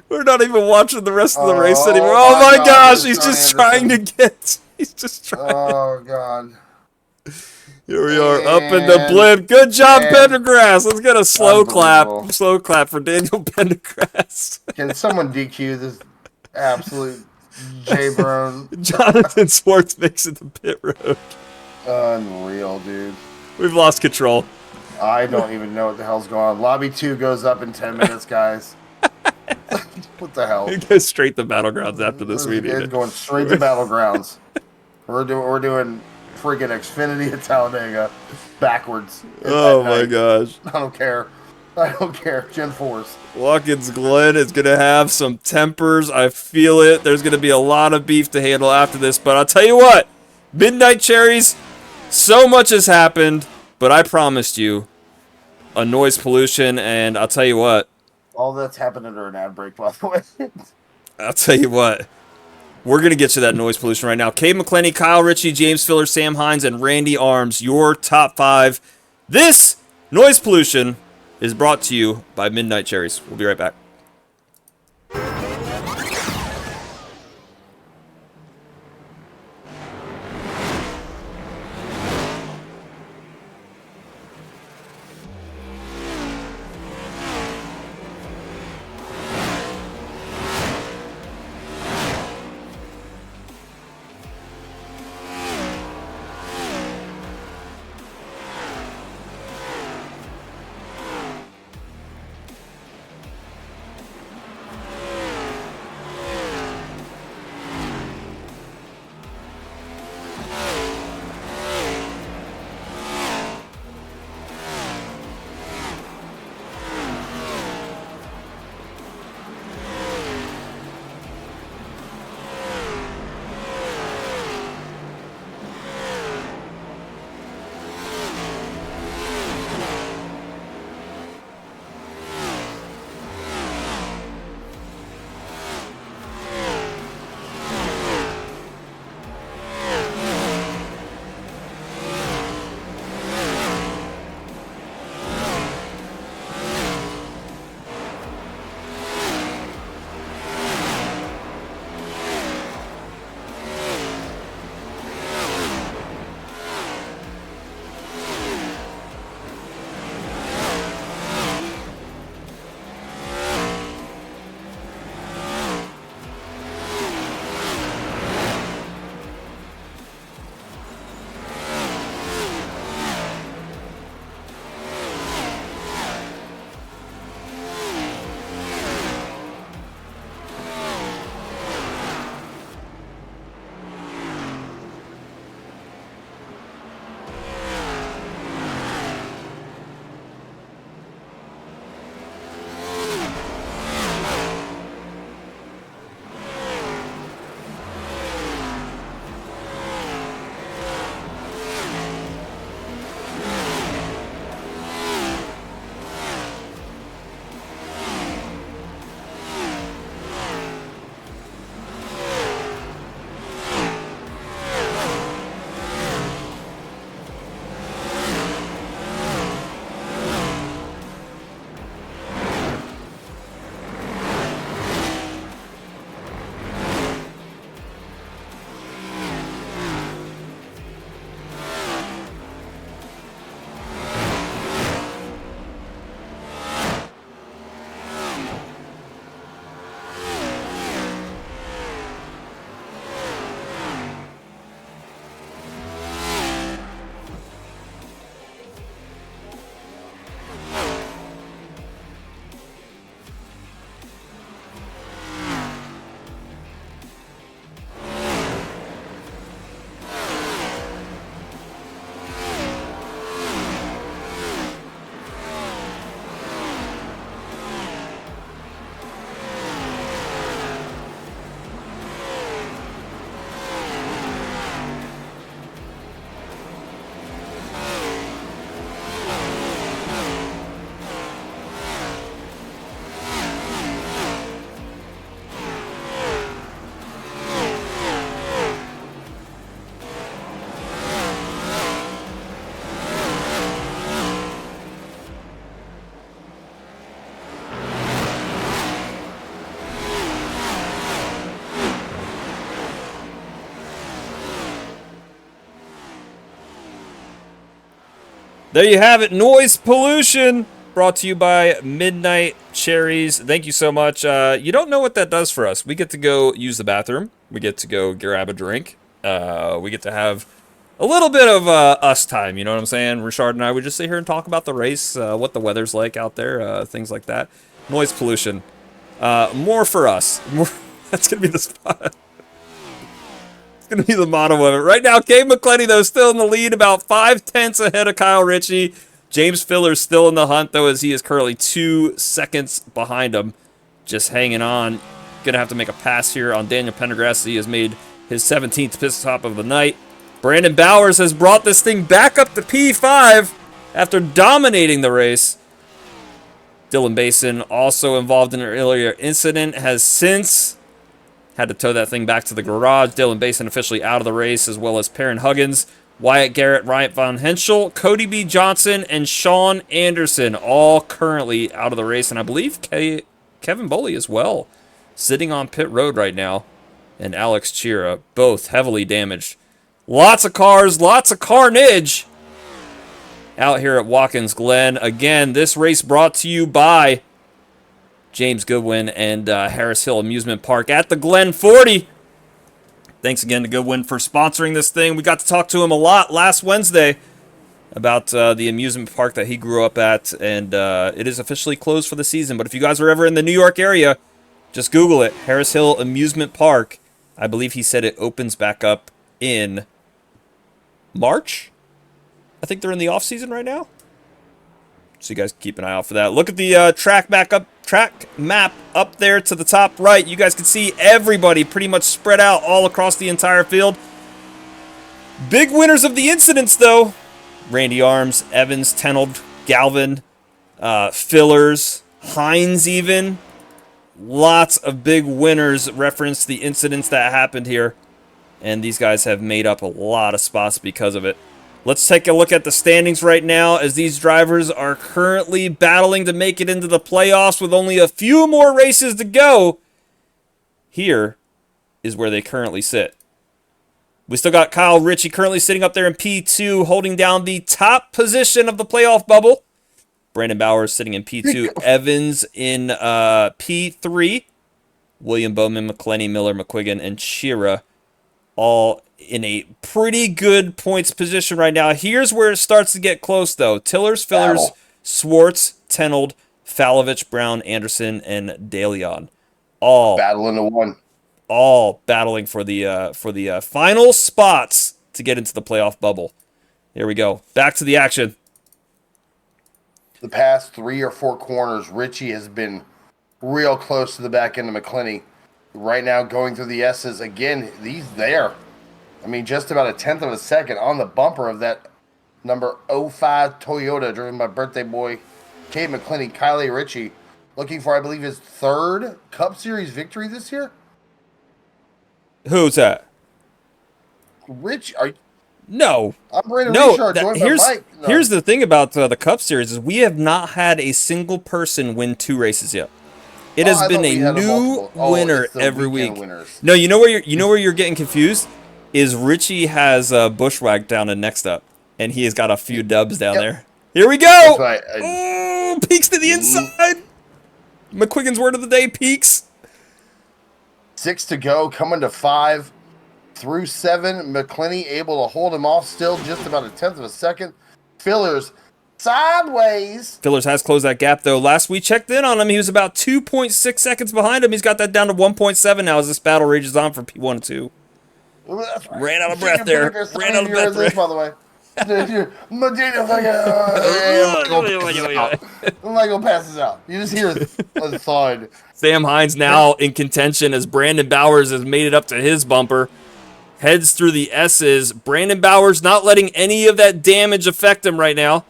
Speaker 1: We're not even watching the rest of the race anymore. Oh my gosh, he's just trying to get. He's just trying.
Speaker 2: Oh, God.
Speaker 1: Here we are, up in the blimp. Good job, Pendergrass. Let's get a slow clap. Slow clap for Daniel Pendergrass.
Speaker 2: Can someone DQ this absolute J-Brown?
Speaker 1: Jonathan Swartz makes it to pit road.
Speaker 2: Unreal, dude.
Speaker 1: We've lost control.
Speaker 2: I don't even know what the hell's going on. Lobby 2 goes up in 10 minutes, guys. What the hell?
Speaker 1: We go straight to Battlegrounds after this meeting.
Speaker 2: It's going straight to Battlegrounds. We're doing freaking Xfinity at Talladega backwards.
Speaker 1: Oh my gosh.
Speaker 2: I don't care. Gen 4s.
Speaker 1: Watkins Glen is going to have some tempers. I feel it. There's going to be a lot of beef to handle after this. But I'll tell you what. Midnight Cherries, so much has happened. But I promised you a noise pollution. And I'll tell you what.
Speaker 2: All that's happened under an ad break, by the way.
Speaker 1: I'll tell you what. We're going to get to that noise pollution right now. Cade McClenny, Kyle Ritchie, James Filler, Sam Hines, and Randy Arms, your top 5. This noise pollution is brought to you by Midnight Cherries. We'll be right back. There you have it. Noise pollution brought to you by Midnight Cherries. Thank you so much. You don't know what that does for us. We get to go use the bathroom. We get to go grab a drink. We get to have a little bit of us time. You know what I'm saying? Richard and I would just sit here and talk about the race, what the weather's like out there, things like that. Noise pollution. More for us. That's going to be the spot. It's going to be the motto of it. Right now, Gabe McClenny, though, still in the lead, about 5/10 ahead of Kyle Ritchie. James Filler's still in the hunt, though, as he is currently 2 seconds behind him. Just hanging on. Going to have to make a pass here on Daniel Pendergrass. He has made his 17th pit stop of the night. Brandon Bowers has brought this thing back up to P5 after dominating the race. Dylan Basin, also involved in an earlier incident, has since had to tow that thing back to the garage. Dylan Basin officially out of the race, as well as Perrin Huggins, Wyatt Garrett, Ryan Von Henschel, Cody B. Johnson, and Sean Anderson, all currently out of the race. And I believe Kevin Boley as well, sitting on pit road right now. And Alex Chira, both heavily damaged. Lots of cars, lots of carnage out here at Watkins Glen. Again, this race brought to you by James Goodwin and Harris Hill Amusement Park at the Glen 40. Thanks again to Goodwin for sponsoring this thing. We got to talk to him a lot last Wednesday about the amusement park that he grew up at, and it is officially closed for the season. But if you guys are ever in the New York area, just Google it, Harris Hill Amusement Park. I believe he said it opens back up in March. I think they're in the off season right now. So you guys keep an eye out for that. Look at the track map up there to the top right. You guys can see everybody pretty much spread out all across the entire field. Big winners of the incidents, though. Randy Arms, Evans, Tenold, Galvin, Fillers, Hines even. Lots of big winners reference the incidents that happened here. And these guys have made up a lot of spots because of it. Let's take a look at the standings right now as these drivers are currently battling to make it into the playoffs with only a few more races to go. Here is where they currently sit. We still got Kyle Ritchie currently sitting up there in P2, holding down the top position of the playoff bubble. Brandon Bowers sitting in P2. Evans in P3. William Bowman, McClenny, Miller, McQuiggan, and Chira all in a pretty good points position right now. Here's where it starts to get close, though. Tillers, Fillers, Swartz, Tenold, Falovich, Brown, Anderson, and DeLeon. All
Speaker 2: battling to one.
Speaker 1: All battling for the final spots to get into the playoff bubble. Here we go. Back to the action.
Speaker 2: The past 3 or 4 corners, Ritchie has been real close to the back end of McClenny. Right now, going through the S's again. He's there. I mean, just about a 1/10 of a second on the bumper of that number 05 Toyota driven by birthday boy Cade McClenny. Kyle Ritchie looking for, I believe, his 3rd Cup Series victory this year.
Speaker 1: Who's that?
Speaker 2: Rich,
Speaker 1: no.
Speaker 2: I'm Brandon
Speaker 1: No,
Speaker 2: Richard, joined by Mike. No.
Speaker 1: Here's the thing about the Cup Series is we have not had a single person win 2 races yet. It has been a new winner every week.
Speaker 2: Winners.
Speaker 1: No, you know where you're getting confused is Richie has Bushwhack down in next up, and he has got a few dubs down there. Here we go.
Speaker 2: Right.
Speaker 1: Oh, peaks to the inside. McQuiggan's word of the day: peaks.
Speaker 2: 6 to go, coming to 5 through 7. McClenny able to hold him off still, just about a 1/10 of a second. Fillers sideways.
Speaker 1: Fillers has closed that gap, though. Last we checked in on him, he was about 2.6 seconds behind him. He's got that down to 1.7 now as this battle rages on for P1 and 2. Ran out of breath there. Ran out of breath there.
Speaker 2: By the way. Michael passes out. You just hear a thud.
Speaker 1: Sam Hines now in contention as Brandon Bowers has made it up to his bumper. Heads through the S's. Brandon Bowers not letting any of that damage affect him right now.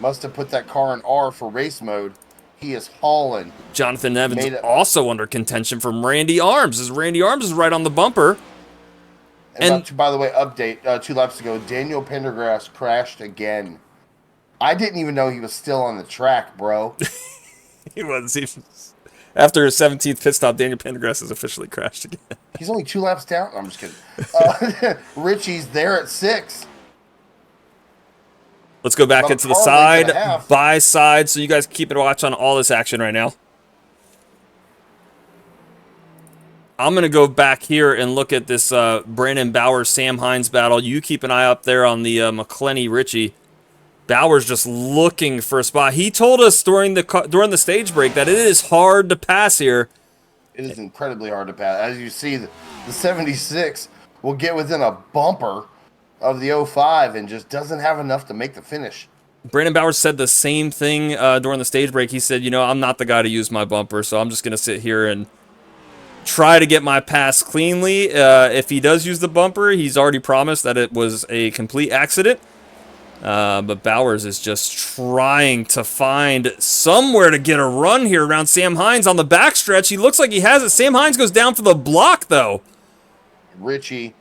Speaker 2: Must have put that car in R for race mode. He is hauling.
Speaker 1: Jonathan Evans also under contention from Randy Arms, as Randy Arms is right on the bumper.
Speaker 2: And by the way, update, 2 laps ago, Daniel Pendergrass crashed again. I didn't even know he was still on the track, bro.
Speaker 1: He was. After his 17th pit stop, Daniel Pendergrass has officially crashed again.
Speaker 2: He's only 2 laps down. No, I'm just kidding. Richie's there at 6.
Speaker 1: Let's go back
Speaker 2: About a
Speaker 1: into the
Speaker 2: car length and a
Speaker 1: side
Speaker 2: half.
Speaker 1: by side so you guys keep it watch on all this action right now. I'm going to go back here and look at this Brandon Bowers, Sam Hines battle. You keep an eye up there on the McClenny Ritchie. Bowers just looking for a spot. He told us during the stage break that it is hard to pass here.
Speaker 2: It is incredibly hard to pass. As you see, the 76 will get within a bumper of the 05 and just doesn't have enough to make the finish.
Speaker 1: Brandon Bowers said the same thing during the stage break. He said, you know, I'm not the guy to use my bumper, so I'm just going to sit here and try to get my pass cleanly. If he does use the bumper, he's already promised that it was a complete accident. But Bowers is just trying to find somewhere to get a run here around Sam Hines on the backstretch. He looks like he has it. Sam Hines goes down for the block, though.
Speaker 2: Ritchie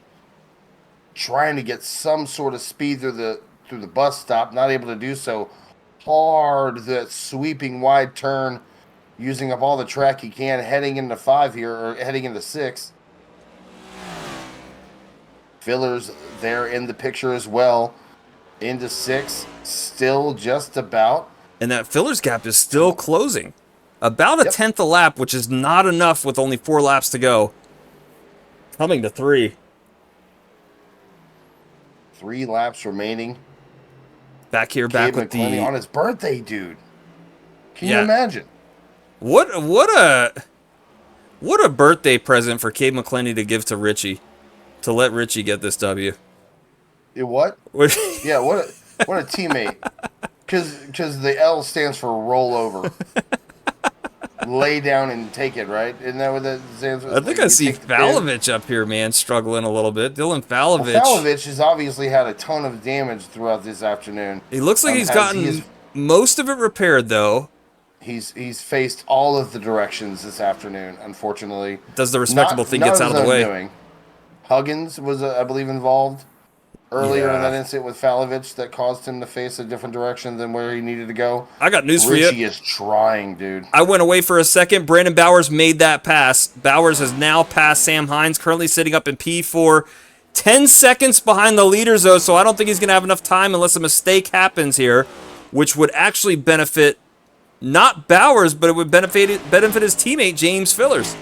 Speaker 2: trying to get some sort of speed through the bus stop, not able to do so. Hard, that sweeping wide turn, using up all the track he can, heading into 5 here, or heading into 6. Fillers there in the picture as well. Into 6, still just about.
Speaker 1: And that Fillers gap is still closing. About a tenth a lap, which is not enough with only 4 laps to go. Coming to 3.
Speaker 2: 3 laps remaining.
Speaker 1: Back here, back with
Speaker 2: McClenny
Speaker 1: the...
Speaker 2: on his birthday, dude. Can you imagine?
Speaker 1: What a birthday present for Cade McClenny to give to Ritchie. To let Ritchie get this W.
Speaker 2: What? Yeah, what a teammate. Because the L stands for roll over. Lay down and take it, right? Isn't that what that stands for?
Speaker 1: I think I see Falovich up here, man, struggling a little bit. Dylan Falovich.
Speaker 2: Well, Falovich has obviously had a ton of damage throughout this afternoon.
Speaker 1: He looks like he's gotten most of it repaired, though.
Speaker 2: He's faced all of the directions this afternoon, unfortunately.
Speaker 1: Does the respectable thing gets out of the way.
Speaker 2: Doing. Huggins was, I believe, involved earlier in that incident with Falovich that caused him to face a different direction than where he needed to go.
Speaker 1: I got news for you.
Speaker 2: Ritchie is trying, dude.
Speaker 1: I went away for a second. Brandon Bowers made that pass. Bowers has now passed Sam Hines, currently sitting up in P4. 10 seconds behind the leaders, though, so I don't think he's going to have enough time unless a mistake happens here, which would actually benefit not Bowers, but it would benefit his teammate, James Fillers.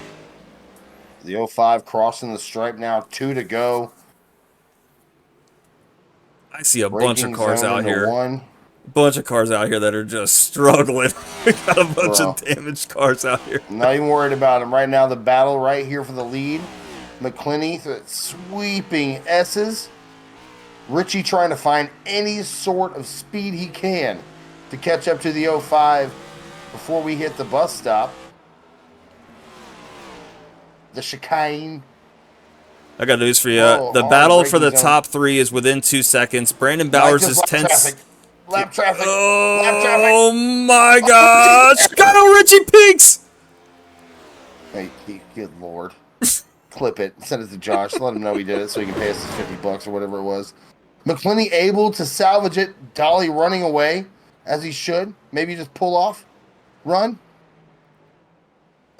Speaker 2: The 05 crossing the stripe now, 2 to go.
Speaker 1: I see a bunch of cars out here.
Speaker 2: 1.
Speaker 1: Bunch of cars out here that are just struggling. We got a bunch of damaged cars out here.
Speaker 2: I'm not even worried about him. Right now, the battle right here for the lead. McClenny sweeping S's. Ritchie trying to find any sort of speed he can to catch up to the 05 before we hit the bus stop. The chicane.
Speaker 1: I got news for you. The battle for the top 3 is within 2 seconds. Brandon Bowers is 10.
Speaker 2: Lap traffic.
Speaker 1: Oh,
Speaker 2: Lap traffic.
Speaker 1: Oh my gosh. Got a Richie Peaks.
Speaker 2: Hey, good Lord. Clip it. Send it to Josh. Let him know he did it so he can pay us his $50 or whatever it was. McClenny able to salvage it. Dolly running away as he should. Maybe just pull off. Run.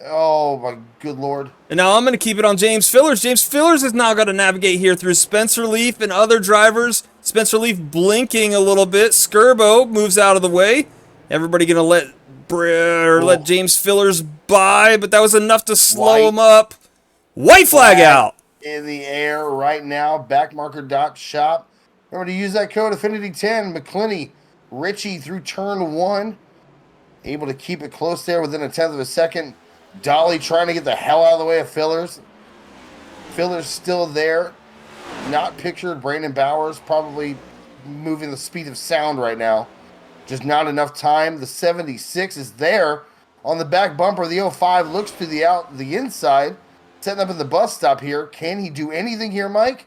Speaker 2: Oh, my good Lord.
Speaker 1: And now I'm going to keep it on James Fillers. James Fillers has now got to navigate here through Spencer Leaf and other drivers. Spencer Leaf blinking a little bit. Skirbo moves out of the way. Everybody going to let James Fillers by, but that was enough to slow him up. White flag out.
Speaker 2: In the air right now. Backmarker.shop. Remember to use that code AFFINITY10. McClenny, Ritchie through turn 1. Able to keep it close there within a tenth of a second. Dolly trying to get the hell out of the way of Fillers. Fillers still there. Not pictured. Brandon Bowers probably moving the speed of sound right now. Just not enough time. The 76 is there on the back bumper. The 05 looks to the inside. Setting up at the bus stop here. Can he do anything here, Mike?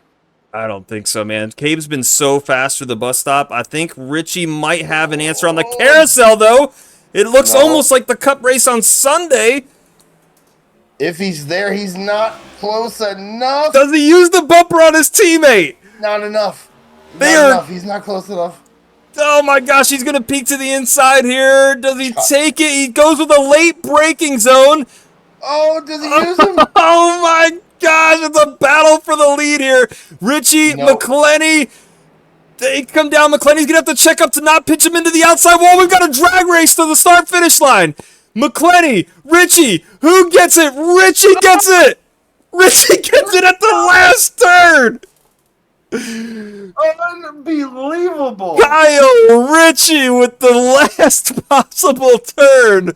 Speaker 1: I don't think so, man. Cave's been so fast through the bus stop. I think Ritchie might have an answer on the carousel, though. It looks almost like the Cup race on Sunday.
Speaker 2: If he's there, he's not close enough.
Speaker 1: Does he use the bumper on his teammate?
Speaker 2: Not enough. Not enough. He's not close enough.
Speaker 1: Oh my gosh, he's going to peek to the inside here. Does he take it? He goes with a late braking zone.
Speaker 2: Oh, does he use him?
Speaker 1: Oh my gosh, it's a battle for the lead here. Richie, McClenny. They come down. McClenny's going to have to check up to not pitch him into the outside wall. We've got a drag race to the start-finish line. McClenny, Richie, who gets it? Richie gets it. Richie gets it at the last turn.
Speaker 2: Unbelievable.
Speaker 1: Kyle Richie with the last possible turn.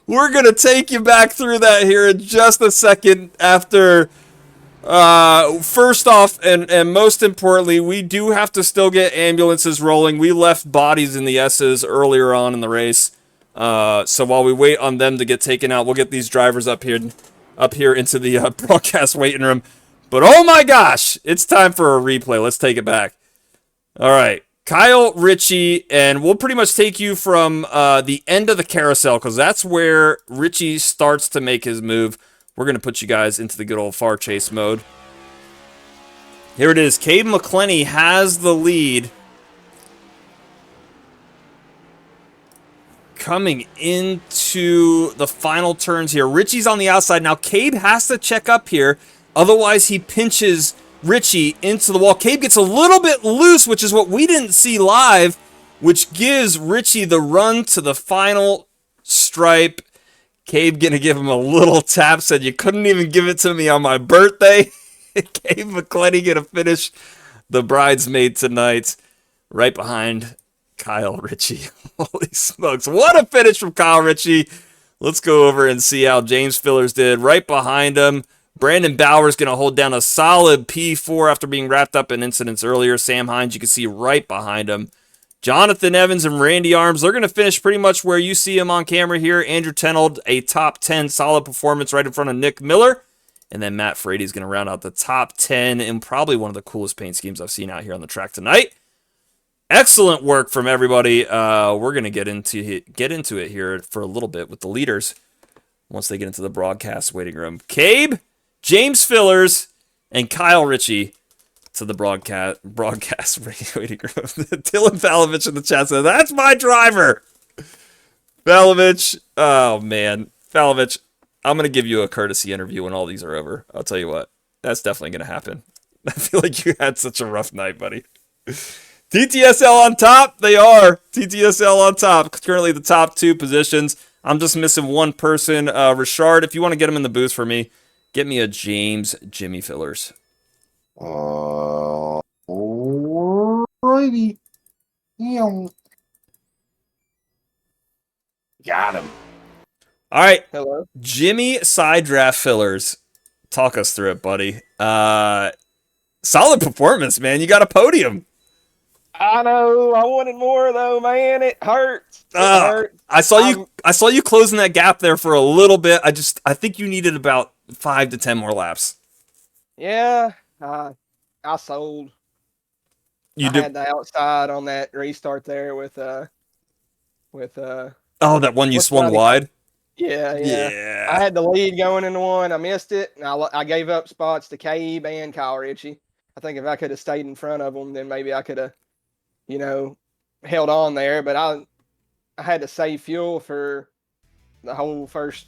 Speaker 1: We're going to take you back through that here in just a second after... first off, and most importantly, we do have to still get ambulances rolling. We left bodies in the S's earlier on in the race. So while we wait on them to get taken out, we'll get these drivers up here into the broadcast waiting room. But oh my gosh, it's time for a replay. Let's take it back. All right, Kyle Richie, and we'll pretty much take you from the end of the carousel because that's where Richie starts to make his move. We're going to put you guys into the good old far chase mode. Here it is. Cade McClenny has the lead. Coming into the final turns here. Richie's on the outside. Now, Cade has to check up here. Otherwise, he pinches Richie into the wall. Cade gets a little bit loose, which is what we didn't see live, which gives Richie the run to the final stripe. Cade gonna give him a little tap, said you couldn't even give it to me on my birthday. Cade McClenny gonna finish the bridesmaid tonight, right behind Kyle Richie. Holy smokes, what a finish from Kyle Richie. Let's go over and see how James Fillers did. Right behind him, Brandon Bauer's gonna hold down a solid P4 after being wrapped up in incidents earlier. Sam Hines, you can see right behind him. Jonathan Evans and Randy Arms, they're going to finish pretty much where you see him on camera here. Andrew Tenold, a top 10 solid performance right in front of Nick Miller. And then Matt Frady's going to round out the top 10 in probably one of the coolest paint schemes I've seen out here on the track tonight. Excellent work from everybody. We're going to get into it here for a little bit with the leaders once they get into the broadcast waiting room. Cabe, James Fillers, and Kyle Richie to the broadcast waiting room. Dylan Falovich in the chat says, that's my driver. Falovich, oh man. Falovich, I'm going to give you a courtesy interview when all these are over. I'll tell you what, that's definitely going to happen. I feel like you had such a rough night, buddy. TTSL on top, they are. TTSL on top, currently the top two positions. I'm just missing one person. Richard, if you want to get him in the booth for me, get me a James Jimmy Fillers.
Speaker 2: Alrighty. Yeah. Got him.
Speaker 1: All right.
Speaker 5: Hello.
Speaker 1: Jimmy side draft Fillers. Talk us through it, buddy. Solid performance, man. You got a podium.
Speaker 5: I know. I wanted more though, man. It hurts. It hurts.
Speaker 1: I saw you closing that gap there for a little bit. I think you needed about 5 to 10 more laps.
Speaker 5: Yeah. I sold. I had the outside on that restart there with
Speaker 1: that one you swung wide?
Speaker 5: Yeah. I had the lead going into one. I missed it, and I gave up spots to Cabe and Kyle Richie. I think if I could have stayed in front of them, then maybe I could have, held on there. But I had to save fuel for the whole first,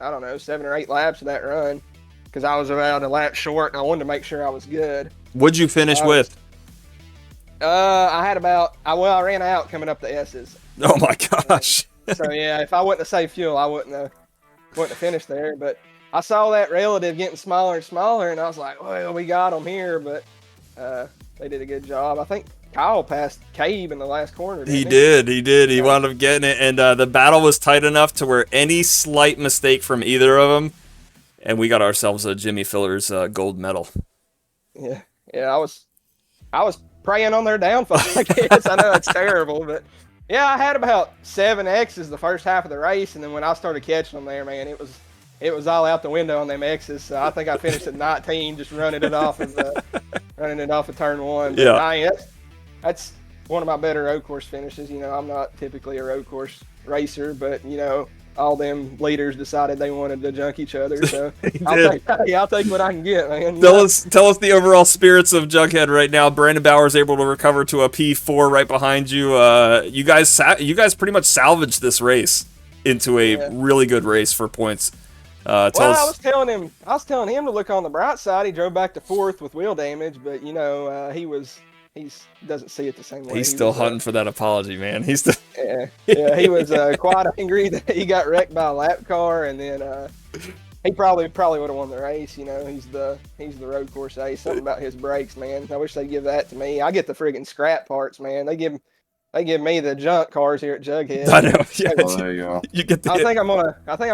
Speaker 5: 7 or 8 laps of that run. Because I was about a lap short, and I wanted to make sure I was good.
Speaker 1: What'd you finish with?
Speaker 5: I ran out coming up the S's.
Speaker 1: Oh my gosh!
Speaker 5: So yeah, if I wouldn't have saved fuel, I wouldn't have finished there. But I saw that relative getting smaller and smaller, and I was like, well, we got them here. But they did a good job. I think Kyle passed Cabe in the last corner.
Speaker 1: He did. He wound up getting it, and the battle was tight enough to where any slight mistake from either of them. And we got ourselves a Jimmy Fillers gold medal.
Speaker 5: Yeah. I was preying on their downfall, I guess. I know it's terrible, but yeah, I had about 7 X's the first half of the race, and then when I started catching them there, man, it was all out the window on them X's. So I think I finished at 19, just running it off of turn 1. But
Speaker 1: yeah,
Speaker 5: that's one of my better road course finishes. I'm not typically a road course racer, but all them leaders decided they wanted to junk each other, so I'll take what I can get, man.
Speaker 1: Tell us the overall spirits of Jughead right now. Brandon Bauer is able to recover to a P4 right behind you. You guys pretty much salvaged this race into a really good race for points. I
Speaker 5: was telling him to look on the bright side. He drove back to 4th with wheel damage, but he was he doesn't see it the same way.
Speaker 1: He's
Speaker 5: He
Speaker 1: still
Speaker 5: was,
Speaker 1: hunting for that apology, man. He's still.
Speaker 5: Yeah, he was quite angry that he got wrecked by a lap car, and then he probably would have won the race. You know, he's the road course ace. Something about his brakes, man. I wish they'd give that to me. I get the friggin' scrap parts, man. They give me the junk cars here at Jughead.
Speaker 1: I know. Yeah,
Speaker 2: Oh, there you go.
Speaker 1: you get the.
Speaker 5: I think I'm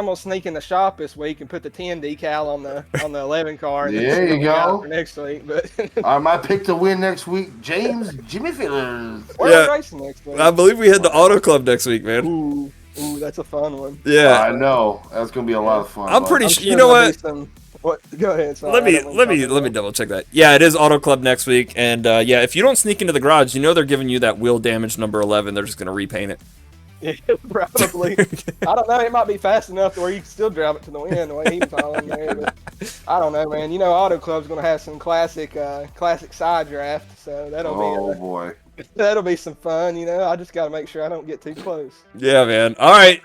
Speaker 5: gonna sneak in the shop this week and put the 10 decal on the 11 car. And
Speaker 2: There
Speaker 5: then
Speaker 2: you
Speaker 5: send it out
Speaker 2: go.
Speaker 5: for next week. But
Speaker 2: My pick to win next week, Jimmy Fillers.
Speaker 5: we're
Speaker 1: Yeah.
Speaker 5: racing next week.
Speaker 1: I believe we head to Auto Club next week, man.
Speaker 5: Ooh, that's a fun one.
Speaker 1: Yeah.
Speaker 2: I know. That's gonna be a lot of fun.
Speaker 1: I'm pretty
Speaker 5: I'm
Speaker 1: sure.
Speaker 5: sure
Speaker 1: You know
Speaker 5: there'll
Speaker 1: what?
Speaker 5: be what? Go ahead. Sorry,
Speaker 1: Let
Speaker 5: I
Speaker 1: me
Speaker 5: don't want to talk
Speaker 1: double check that. Yeah, it is Auto Club next week, and yeah, if you don't sneak into the garage, you know they're giving you that wheel damage number 11. They're just gonna repaint it.
Speaker 5: Yeah, probably. I don't know. It might be fast enough to where you can still drive it to the wind the way he was hauling there. But I don't know, man. You know, Auto Club's going to have some classic side draft, so that'll be some fun. You know, I just got to make sure I don't get too close.
Speaker 1: Yeah, man. All right,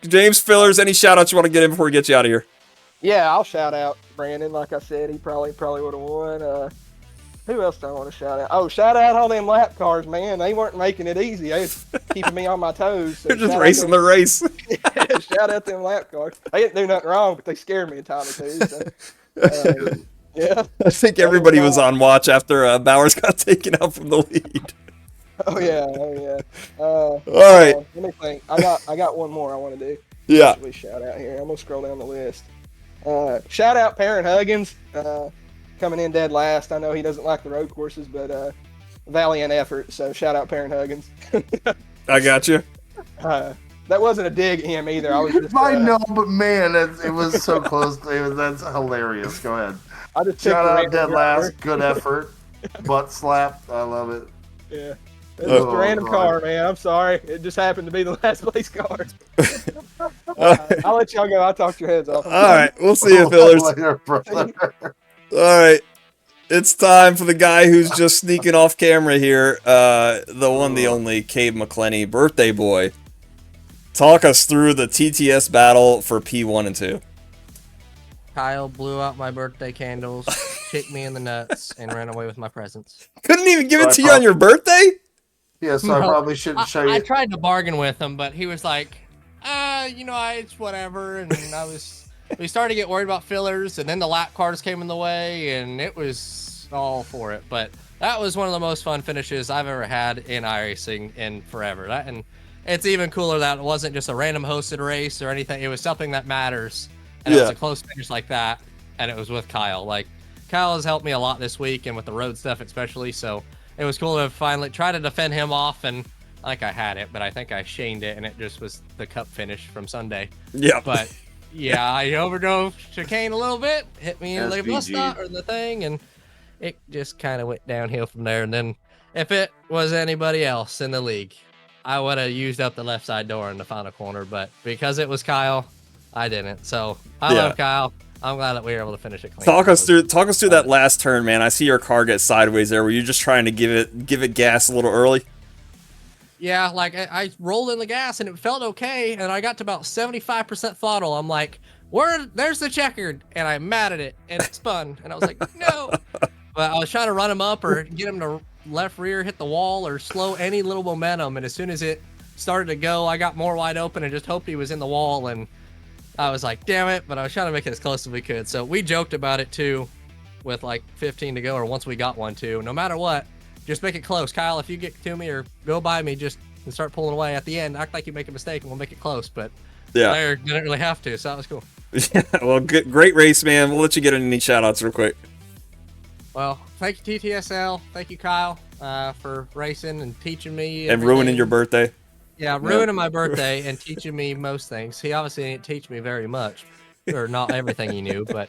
Speaker 1: James Fillers. Any shout outs you want to get in before we get you out of here?
Speaker 5: Yeah, I'll shout out Brandon. Like I said, he probably would have won. Who else do I want to shout out? Oh, shout out all them lap cars, man. They weren't making it easy. They was keeping me on my toes. So
Speaker 1: You're just racing the race.
Speaker 5: Shout out them lap cars. They didn't do nothing wrong, but they scared me a time or two. So, yeah.
Speaker 1: I think everybody was on watch after Bowers got taken out from the lead.
Speaker 5: Oh yeah.
Speaker 1: All right.
Speaker 5: Let me think. I got one more I want to do.
Speaker 1: Yeah.
Speaker 5: We shout out here. I'm gonna scroll down the list. Shout out Perrin Huggins. Coming in dead last. I know he doesn't like the road courses, but valiant effort. So shout out Perrin Huggins.
Speaker 1: I got you.
Speaker 5: That wasn't a dig at him either. I was just.
Speaker 2: I know, but man, it was so close. That's hilarious. Go ahead.
Speaker 5: I just
Speaker 2: Shout
Speaker 5: picked a
Speaker 2: out dead
Speaker 5: random
Speaker 2: last.
Speaker 5: driver.
Speaker 2: Good effort. Butt slap. I love it.
Speaker 5: Yeah. It's just a random
Speaker 2: God.
Speaker 5: car, man. I'm sorry. It just happened to be the last place car. I'll let y'all go. I'll talk your heads off.
Speaker 1: All right. We'll see you, Fillers.
Speaker 2: Later, brother.
Speaker 1: All right. It's time for the guy who's just sneaking off camera here. The one, the only Cave McClenny, birthday boy. Talk us through the TTS battle for P1 and 2.
Speaker 6: Kyle blew out my birthday candles, kicked me in the nuts, and ran away with my presents.
Speaker 1: Couldn't even give it to you on your birthday?
Speaker 2: Yeah, so I probably shouldn't show you.
Speaker 6: I tried to bargain with him, but he was like, it's whatever. And we started to get worried about fillers, and then the lap cars came in the way, and it was all for it. But that was one of the most fun finishes I've ever had in iRacing in forever. And it's even cooler that it wasn't just a random hosted race or anything. It was something that matters. And it was a close finish like that, and it was with Kyle. Like, Kyle has helped me a lot this week, and with the road stuff especially, so it was cool to finally try to defend him off, and like I had it, but I think I shaned it, and it just was the cup finish from Sunday.
Speaker 1: Yeah.
Speaker 6: But, yeah, I overdrove chicane a little bit, hit me in the
Speaker 2: SVG.
Speaker 6: bus stop or the thing, and it just kind of went downhill from there. And then if it was anybody else in the league, I would have used up the left side door in the final corner, but because it was Kyle, I didn't. So I love Kyle. I'm glad that we were able to finish it clean.
Speaker 1: Talk us through that last turn, man. I see your car get sideways there. Were you just trying to give it gas a little early?
Speaker 6: Yeah, like I rolled in the gas and it felt okay, and I got to about 75% throttle. I'm like, there's the checkered, and I'm mad at it, and it spun, and I was like, no. But I was trying to run him up or get him to left rear hit the wall or slow any little momentum, and as soon as it started to go, I got more wide open and just hoped he was in the wall, and I was like, damn it, but I was trying to make it as close as we could. So we joked about it too, with like 15 to go, or once we got one too. No matter what, just make it close. Kyle, if you get to me or go by me, just start pulling away at the end. Act like you make a mistake and we'll make it close. But I didn't really have to, so that was cool.
Speaker 1: Yeah, well, great race, man. We'll let you get any shout outs real quick.
Speaker 6: Well, thank you, TTSL. Thank you, Kyle, for racing and teaching me.
Speaker 1: And ruining your birthday.
Speaker 6: Yeah, ruining my birthday and teaching me most things. He obviously didn't teach me very much, or not everything he knew, but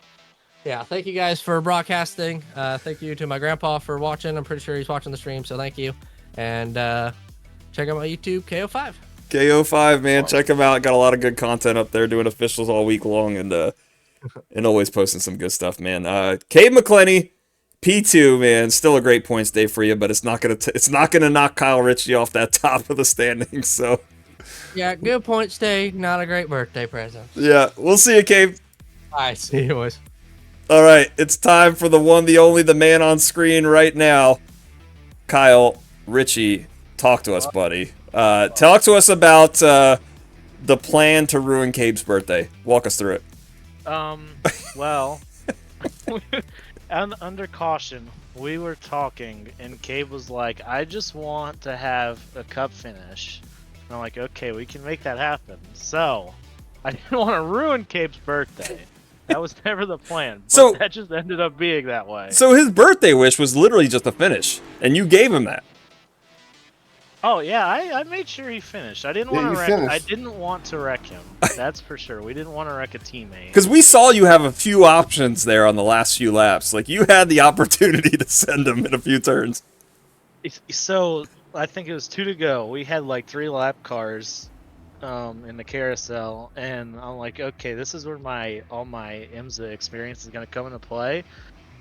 Speaker 6: yeah, thank you guys for broadcasting. Thank you to my grandpa for watching. I'm pretty sure he's watching the stream, so thank you. And check out my YouTube, KO5.
Speaker 1: KO5, man, check him out. Got a lot of good content up there, doing officials all week long, and always posting some good stuff, man. Cave McClenny, P2, man, still a great points day for you, but it's not gonna knock Kyle Ritchie off that top of the standings. So
Speaker 6: yeah, good points day, not a great birthday present.
Speaker 1: Yeah, we'll see you, Cave.
Speaker 6: I see you, boys. All
Speaker 1: right, it's time for the one, the only, the man on screen right now, Kyle Richie, talk to us, buddy. Talk to us about the plan to ruin Cabe's birthday. Walk us through it.
Speaker 7: Well, under caution, we were talking, and Cabe was like, I just want to have a cup finish. And I'm like, okay, we can make that happen. So, I didn't want to ruin Cabe's birthday. That was never the plan. But
Speaker 1: So-
Speaker 7: that just ended up being that way.
Speaker 1: So his birthday wish was literally just a finish, and you gave him that.
Speaker 7: Oh yeah, I made sure he finished. I didn't
Speaker 2: Yeah,
Speaker 7: want
Speaker 2: you
Speaker 7: to wreck.
Speaker 2: finished.
Speaker 7: I didn't want to wreck him. That's for sure. We didn't want to wreck a teammate.
Speaker 1: Because we saw you have a few options there on the last few laps. Like, you had the opportunity to send him in a few turns.
Speaker 7: So I think it was 2 to go. We had like 3 lap cars in the carousel, and I'm like, okay, this is where all my IMSA experience is gonna come into play.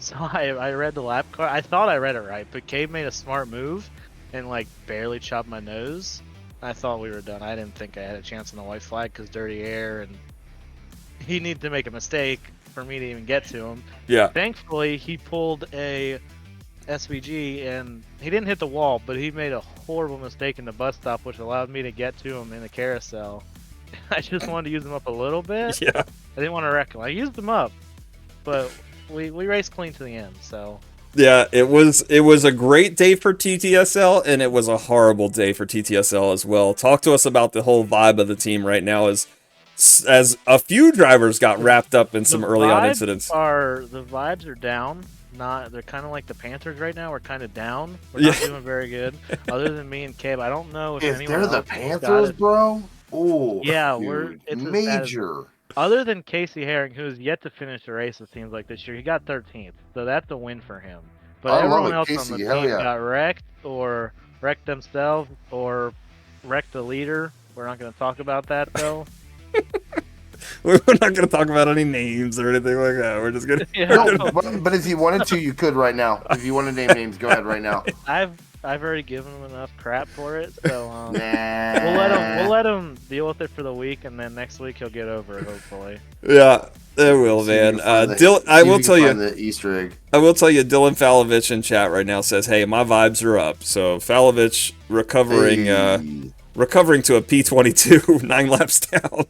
Speaker 7: So I read the lap car. I thought I read it right, but Cave made a smart move and like barely chopped my nose. I thought we were done. I didn't think I had a chance on the white flag because dirty air, and he needed to make a mistake for me to even get to him.
Speaker 1: Yeah.
Speaker 7: Thankfully, he pulled a SVG and he didn't hit the wall, but he made a horrible mistake in the bus stop, which allowed me to get to him in the carousel. I just wanted to use him up a little bit.
Speaker 1: Yeah.
Speaker 7: I didn't want to wreck him. I used him up, but we raced clean to the end. So
Speaker 1: Yeah, it was a great day for TTSL, and it was a horrible day for TTSL as well. Talk to us about the whole vibe of the team right now, as a few drivers got wrapped up in some early on incidents.
Speaker 7: The vibes are down. They're kind of like the Panthers right now. We're kind of down. We're not
Speaker 1: Yeah.
Speaker 7: doing very good. Other than me and Cabe, I don't know if
Speaker 2: If
Speaker 7: anyone
Speaker 2: they're the
Speaker 7: else has got
Speaker 2: Panthers,
Speaker 7: it.
Speaker 2: bro. Oh,
Speaker 7: Yeah,
Speaker 2: dude,
Speaker 7: it's as bad as-
Speaker 2: major.
Speaker 7: Other than Casey Herring, who's yet to finish the race, it seems like this year, he got 13th, so that's a win for him. But
Speaker 2: I love
Speaker 7: everyone
Speaker 2: it,
Speaker 7: else
Speaker 2: Casey,
Speaker 7: on the
Speaker 2: hell
Speaker 7: team
Speaker 2: yeah.
Speaker 7: got wrecked, or wrecked themselves, or wrecked the leader. We're not going to talk about that though.
Speaker 1: We're not going to talk about any names or anything like that. We're just going to...
Speaker 7: Yeah.
Speaker 2: No, but if you wanted to, you could right now. If you want to name names, go ahead right now.
Speaker 7: I've already given him enough crap for it, so
Speaker 2: Nah.
Speaker 7: we'll let him deal with it for the week, and then next week he'll get over it hopefully.
Speaker 1: Yeah, it will,
Speaker 2: See if you
Speaker 1: man.
Speaker 2: can find the-
Speaker 1: Dylan,
Speaker 2: see
Speaker 1: I
Speaker 2: if
Speaker 1: will
Speaker 2: can
Speaker 1: tell you...
Speaker 2: find the Easter egg.
Speaker 1: I will tell you, Dylan Falovich in chat right now says, "Hey, my vibes are up." So Falovich recovering to a P22, 9 laps down.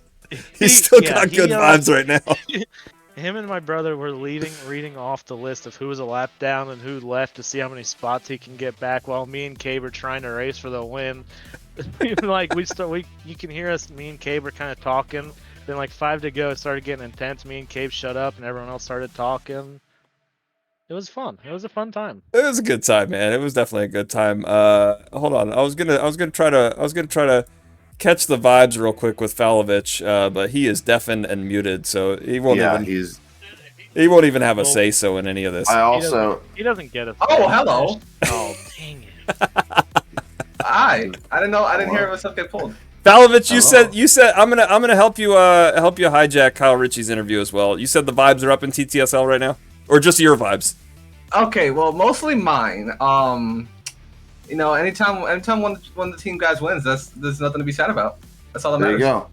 Speaker 1: He's still got good vibes right now.
Speaker 7: Him and my brother were reading off the list of who was a lap down and who left to see how many spots he can get back, while me and Cabe are trying to race for the win. Like you can hear us. Me and Cabe are kind of talking. Then like 5 to go, it started getting intense. Me and Cabe shut up, and everyone else started talking. It was fun. It was a fun time.
Speaker 1: It was a good time, man. It was definitely a good time. Hold on, I was gonna try to catch the vibes real quick with Falovich, but he is deafened and muted, so he won't even have a say so in any of this.
Speaker 2: I also.
Speaker 7: He doesn't get us.
Speaker 8: Oh, hello.
Speaker 7: Oh, dang it.
Speaker 8: Hi. I didn't know. I didn't hear myself get pulled.
Speaker 1: Falovich,
Speaker 2: Hello.
Speaker 1: you said I'm gonna help you hijack Kyle Ritchie's interview as well. You said the vibes are up in TTSL right now, or just your vibes?
Speaker 8: Okay, well, mostly mine. You know, anytime one of the team guys wins, there's nothing to be sad about. That's all that
Speaker 2: There you
Speaker 8: matters.
Speaker 2: go.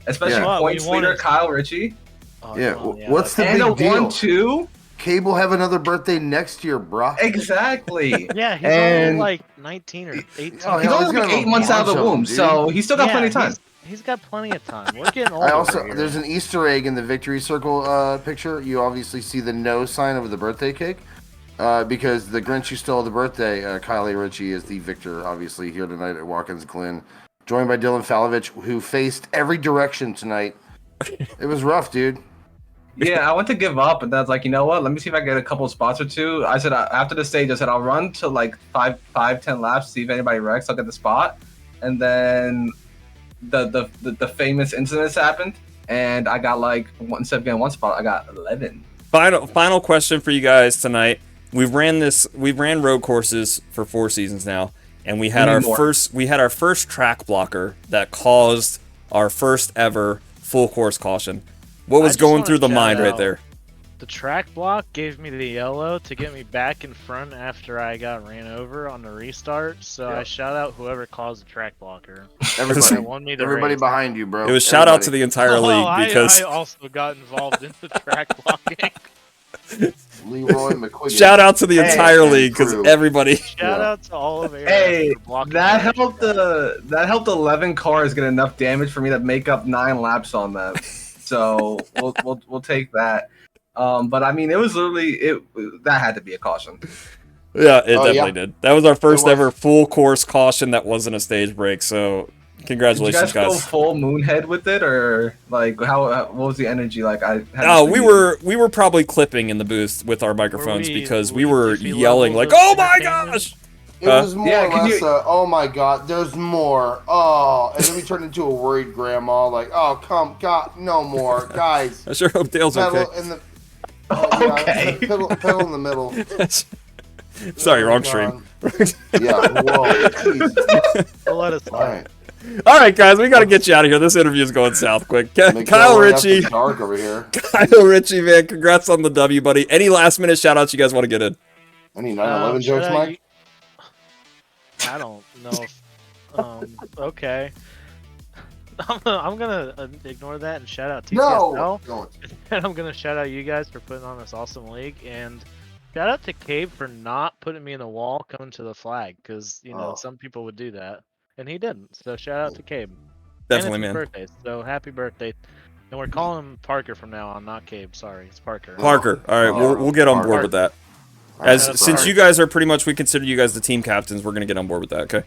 Speaker 8: Especially
Speaker 2: Yeah.
Speaker 8: points
Speaker 7: We wanted-
Speaker 8: leader Kyle Ritchie
Speaker 7: Oh,
Speaker 2: Yeah.
Speaker 7: no,
Speaker 2: What's the
Speaker 8: and a
Speaker 2: big deal?
Speaker 8: 1-2.
Speaker 2: Cable will have another birthday next year, bruh.
Speaker 8: Exactly.
Speaker 7: Yeah, he's
Speaker 8: And-
Speaker 7: only like 19 or 18.
Speaker 2: Oh,
Speaker 8: He's
Speaker 2: hell,
Speaker 8: only
Speaker 2: he's
Speaker 8: like
Speaker 2: gonna
Speaker 8: 8 months out of the
Speaker 2: bunch of
Speaker 8: womb,
Speaker 2: them, dude.
Speaker 8: so he's still got plenty of time.
Speaker 7: He's got plenty of time. We're getting old.
Speaker 2: I also
Speaker 7: over here.
Speaker 2: there's an Easter egg in the victory circle picture. You obviously see the no sign over the birthday cake, because the Grinch who stole the birthday, Kylie Ritchie, is the victor. Obviously here tonight at Watkins Glen, joined by Dylan Falovich, who faced every direction tonight. It was rough, dude.
Speaker 8: Yeah, I went to give up, and then I was like, you know what? Let me see if I can get a couple of spots or two. I said after the stage, I said I'll run to like 10 laps, see if anybody wrecks. I'll get the spot, and then the famous incidents happened, and I got like instead of getting one spot, I got 11.
Speaker 1: Final question for you guys tonight. We've ran road courses for 4 seasons now, and we had our first track blocker that caused our first ever full course caution. What was
Speaker 7: just
Speaker 1: going
Speaker 7: wanna
Speaker 1: through the
Speaker 7: shout
Speaker 1: mind right
Speaker 7: out-
Speaker 1: there?
Speaker 7: The track block gave me the yellow to get me back in front after I got ran over on the restart. So I shout out whoever caused the track blocker.
Speaker 2: Everybody,
Speaker 7: That won me the
Speaker 2: everybody
Speaker 7: race.
Speaker 2: behind you, bro.
Speaker 1: It was shout out
Speaker 2: Everybody.
Speaker 1: to the entire league because
Speaker 7: I also got involved in the track blocking.
Speaker 2: Leroy McQuiggan.
Speaker 1: Shout out to the entire
Speaker 2: and
Speaker 1: league because
Speaker 2: crew.
Speaker 1: everybody.
Speaker 3: Shout out to all of
Speaker 8: Hey,
Speaker 3: for blocking
Speaker 8: that
Speaker 3: the
Speaker 8: helped that helped 11 cars get enough damage for me to make up 9 laps on them. So we'll take that. But I mean, it was literally that had to be a caution.
Speaker 1: Yeah, it definitely
Speaker 2: yeah.
Speaker 1: did. That was our first
Speaker 2: was.
Speaker 1: ever full course caution that wasn't a stage break. So
Speaker 8: Did you
Speaker 1: congratulations,
Speaker 8: guys go
Speaker 1: guys.
Speaker 8: full moonhead with it, or like what was the energy like?
Speaker 1: We were probably clipping in the booth with our microphones because we were
Speaker 3: Jiffy
Speaker 1: yelling like,
Speaker 3: levels of
Speaker 1: "Oh my
Speaker 3: entertainment?
Speaker 1: gosh!"
Speaker 2: It was more
Speaker 8: Yeah,
Speaker 2: or
Speaker 8: can
Speaker 2: less
Speaker 8: you-
Speaker 2: oh my god, there's more. Oh, and then we turned into a worried grandma, like, oh, come, God, no more. Guys,
Speaker 1: I sure hope Dale's
Speaker 2: pedal
Speaker 1: okay.
Speaker 2: in the...
Speaker 8: Okay.
Speaker 2: pedal in the middle.
Speaker 1: Sorry,
Speaker 2: Oh,
Speaker 1: wrong
Speaker 2: God.
Speaker 1: stream.
Speaker 2: Yeah, whoa, jeez.
Speaker 3: We'll let us
Speaker 2: All right.
Speaker 1: All right, guys, we got to get you out of here. This interview is going south quick. Kyle
Speaker 2: McElroy after
Speaker 1: Ritchie,
Speaker 2: dark over here.
Speaker 1: Kyle Ritchie, man, congrats on the W, buddy. Any last minute shout outs you guys want to get in?
Speaker 2: Any 9/11 jokes,
Speaker 3: shout out
Speaker 2: Mike?
Speaker 3: I don't know if. Okay. I'm gonna ignore that and shout out TCSL.
Speaker 2: No. Don't.
Speaker 3: And I'm gonna shout out you guys for putting on this awesome league, and shout out to Cabe for not putting me in the wall coming to the flag, because some people would do that, and he didn't. So shout out to Cabe.
Speaker 1: Definitely,
Speaker 3: and it's
Speaker 1: man.
Speaker 3: his birthday, so happy birthday. And we're calling him Parker from now on, not Cabe. Sorry, it's Parker.
Speaker 1: Parker. All right, we'll get on board with that. Since you guys are pretty much, we consider you guys the team captains, we're gonna get on board with that. Okay.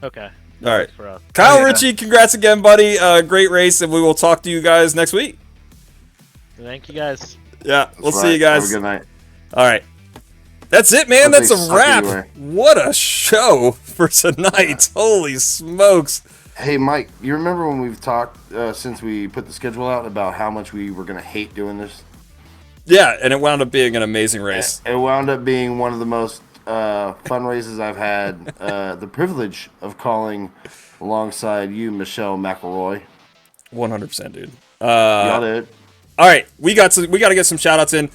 Speaker 3: Okay.
Speaker 1: All right.
Speaker 3: For us.
Speaker 1: Kyle Ritchie, congrats again, buddy. Great race, and we will talk to you guys next week.
Speaker 3: Thank you guys.
Speaker 1: Yeah, we'll
Speaker 2: That's
Speaker 1: see you
Speaker 2: right.
Speaker 1: guys.
Speaker 2: Have a good night.
Speaker 1: All right. That's it, man.
Speaker 2: Hope
Speaker 1: That's
Speaker 2: they
Speaker 1: a
Speaker 2: suck
Speaker 1: wrap.
Speaker 2: anyway.
Speaker 1: What a show for tonight. Holy smokes.
Speaker 2: Hey, Mike, you remember when we've talked since we put the schedule out about how much we were going to hate doing this?
Speaker 1: Yeah, and it wound up being an amazing race.
Speaker 2: It wound up being one of the most fun races I've had the privilege of calling alongside you, Michelle McElroy.
Speaker 1: 100%, dude.
Speaker 2: Y'all did.
Speaker 1: All right, we got to get some shout outs in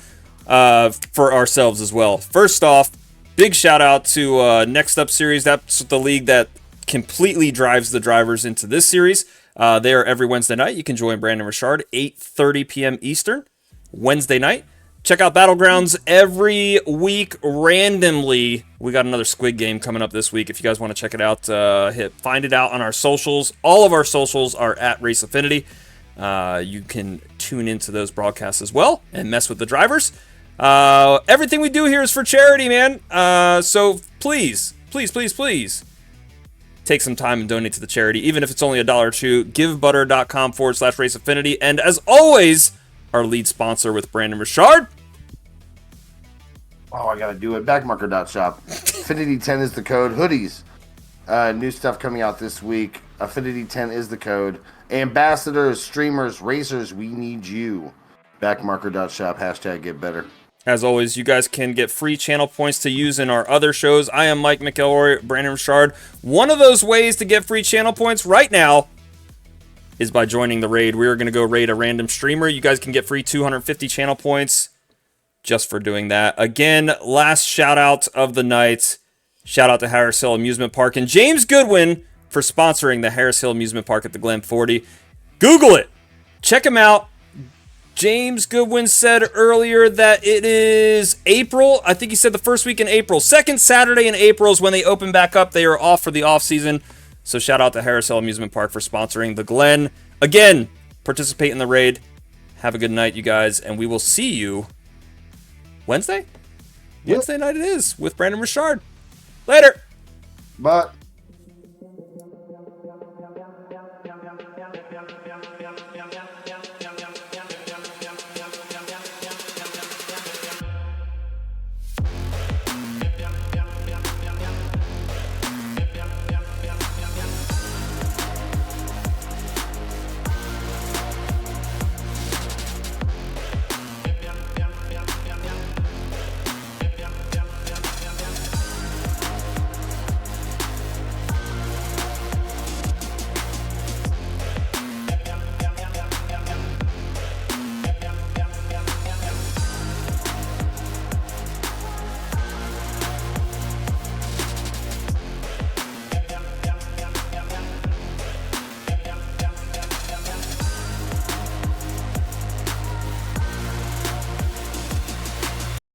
Speaker 1: for ourselves as well. First off, big shout out to Next Up Series. That's the league that completely drives the drivers into this series. They are every Wednesday night. You can join Brandon Richard, 8:30 p.m. Eastern, Wednesday night. Check out Battlegrounds every week randomly. We got another Squid Game coming up this week. If you guys want to check it out, find it out on our socials. All of our socials are at Race Affinity. You can tune into those broadcasts as well and mess with the drivers. Everything we do here is for charity, man. So please take some time and donate to the charity, even if it's only $1 or $2. GiveButter.com/Race Affinity. And as always, our lead sponsor with Brandon Richard.
Speaker 2: Oh, I got to do it. Backmarker.shop. Affinity 10 is the code. Hoodies. New stuff coming out this week. Affinity 10 is the code. Ambassadors, streamers, racers, we need you. Backmarker.shop. #get better.
Speaker 1: As always, you guys can get free channel points to use in our other shows. I am Mike McElroy, Brandon Richard. One of those ways to get free channel points right now is by joining the raid. We're going to go raid a random streamer. You guys can get free 250 channel points just for doing that. Again, last shout out of the night. Shout out to Harris Hill Amusement Park and James Goodwin for sponsoring the Harris Hill Amusement Park at the Glen 40. Google it. Check him out. James Goodwin said earlier that it is April. I think he said the first week in April. Second Saturday in April is when they open back up. They are off for the off season. So shout out to Harris Hill Amusement Park for sponsoring the Glen. Again, participate in the raid. Have a good night, you guys, and we will see you Wednesday? Yep. Wednesday night it is with Brandon Richard. Later.
Speaker 2: But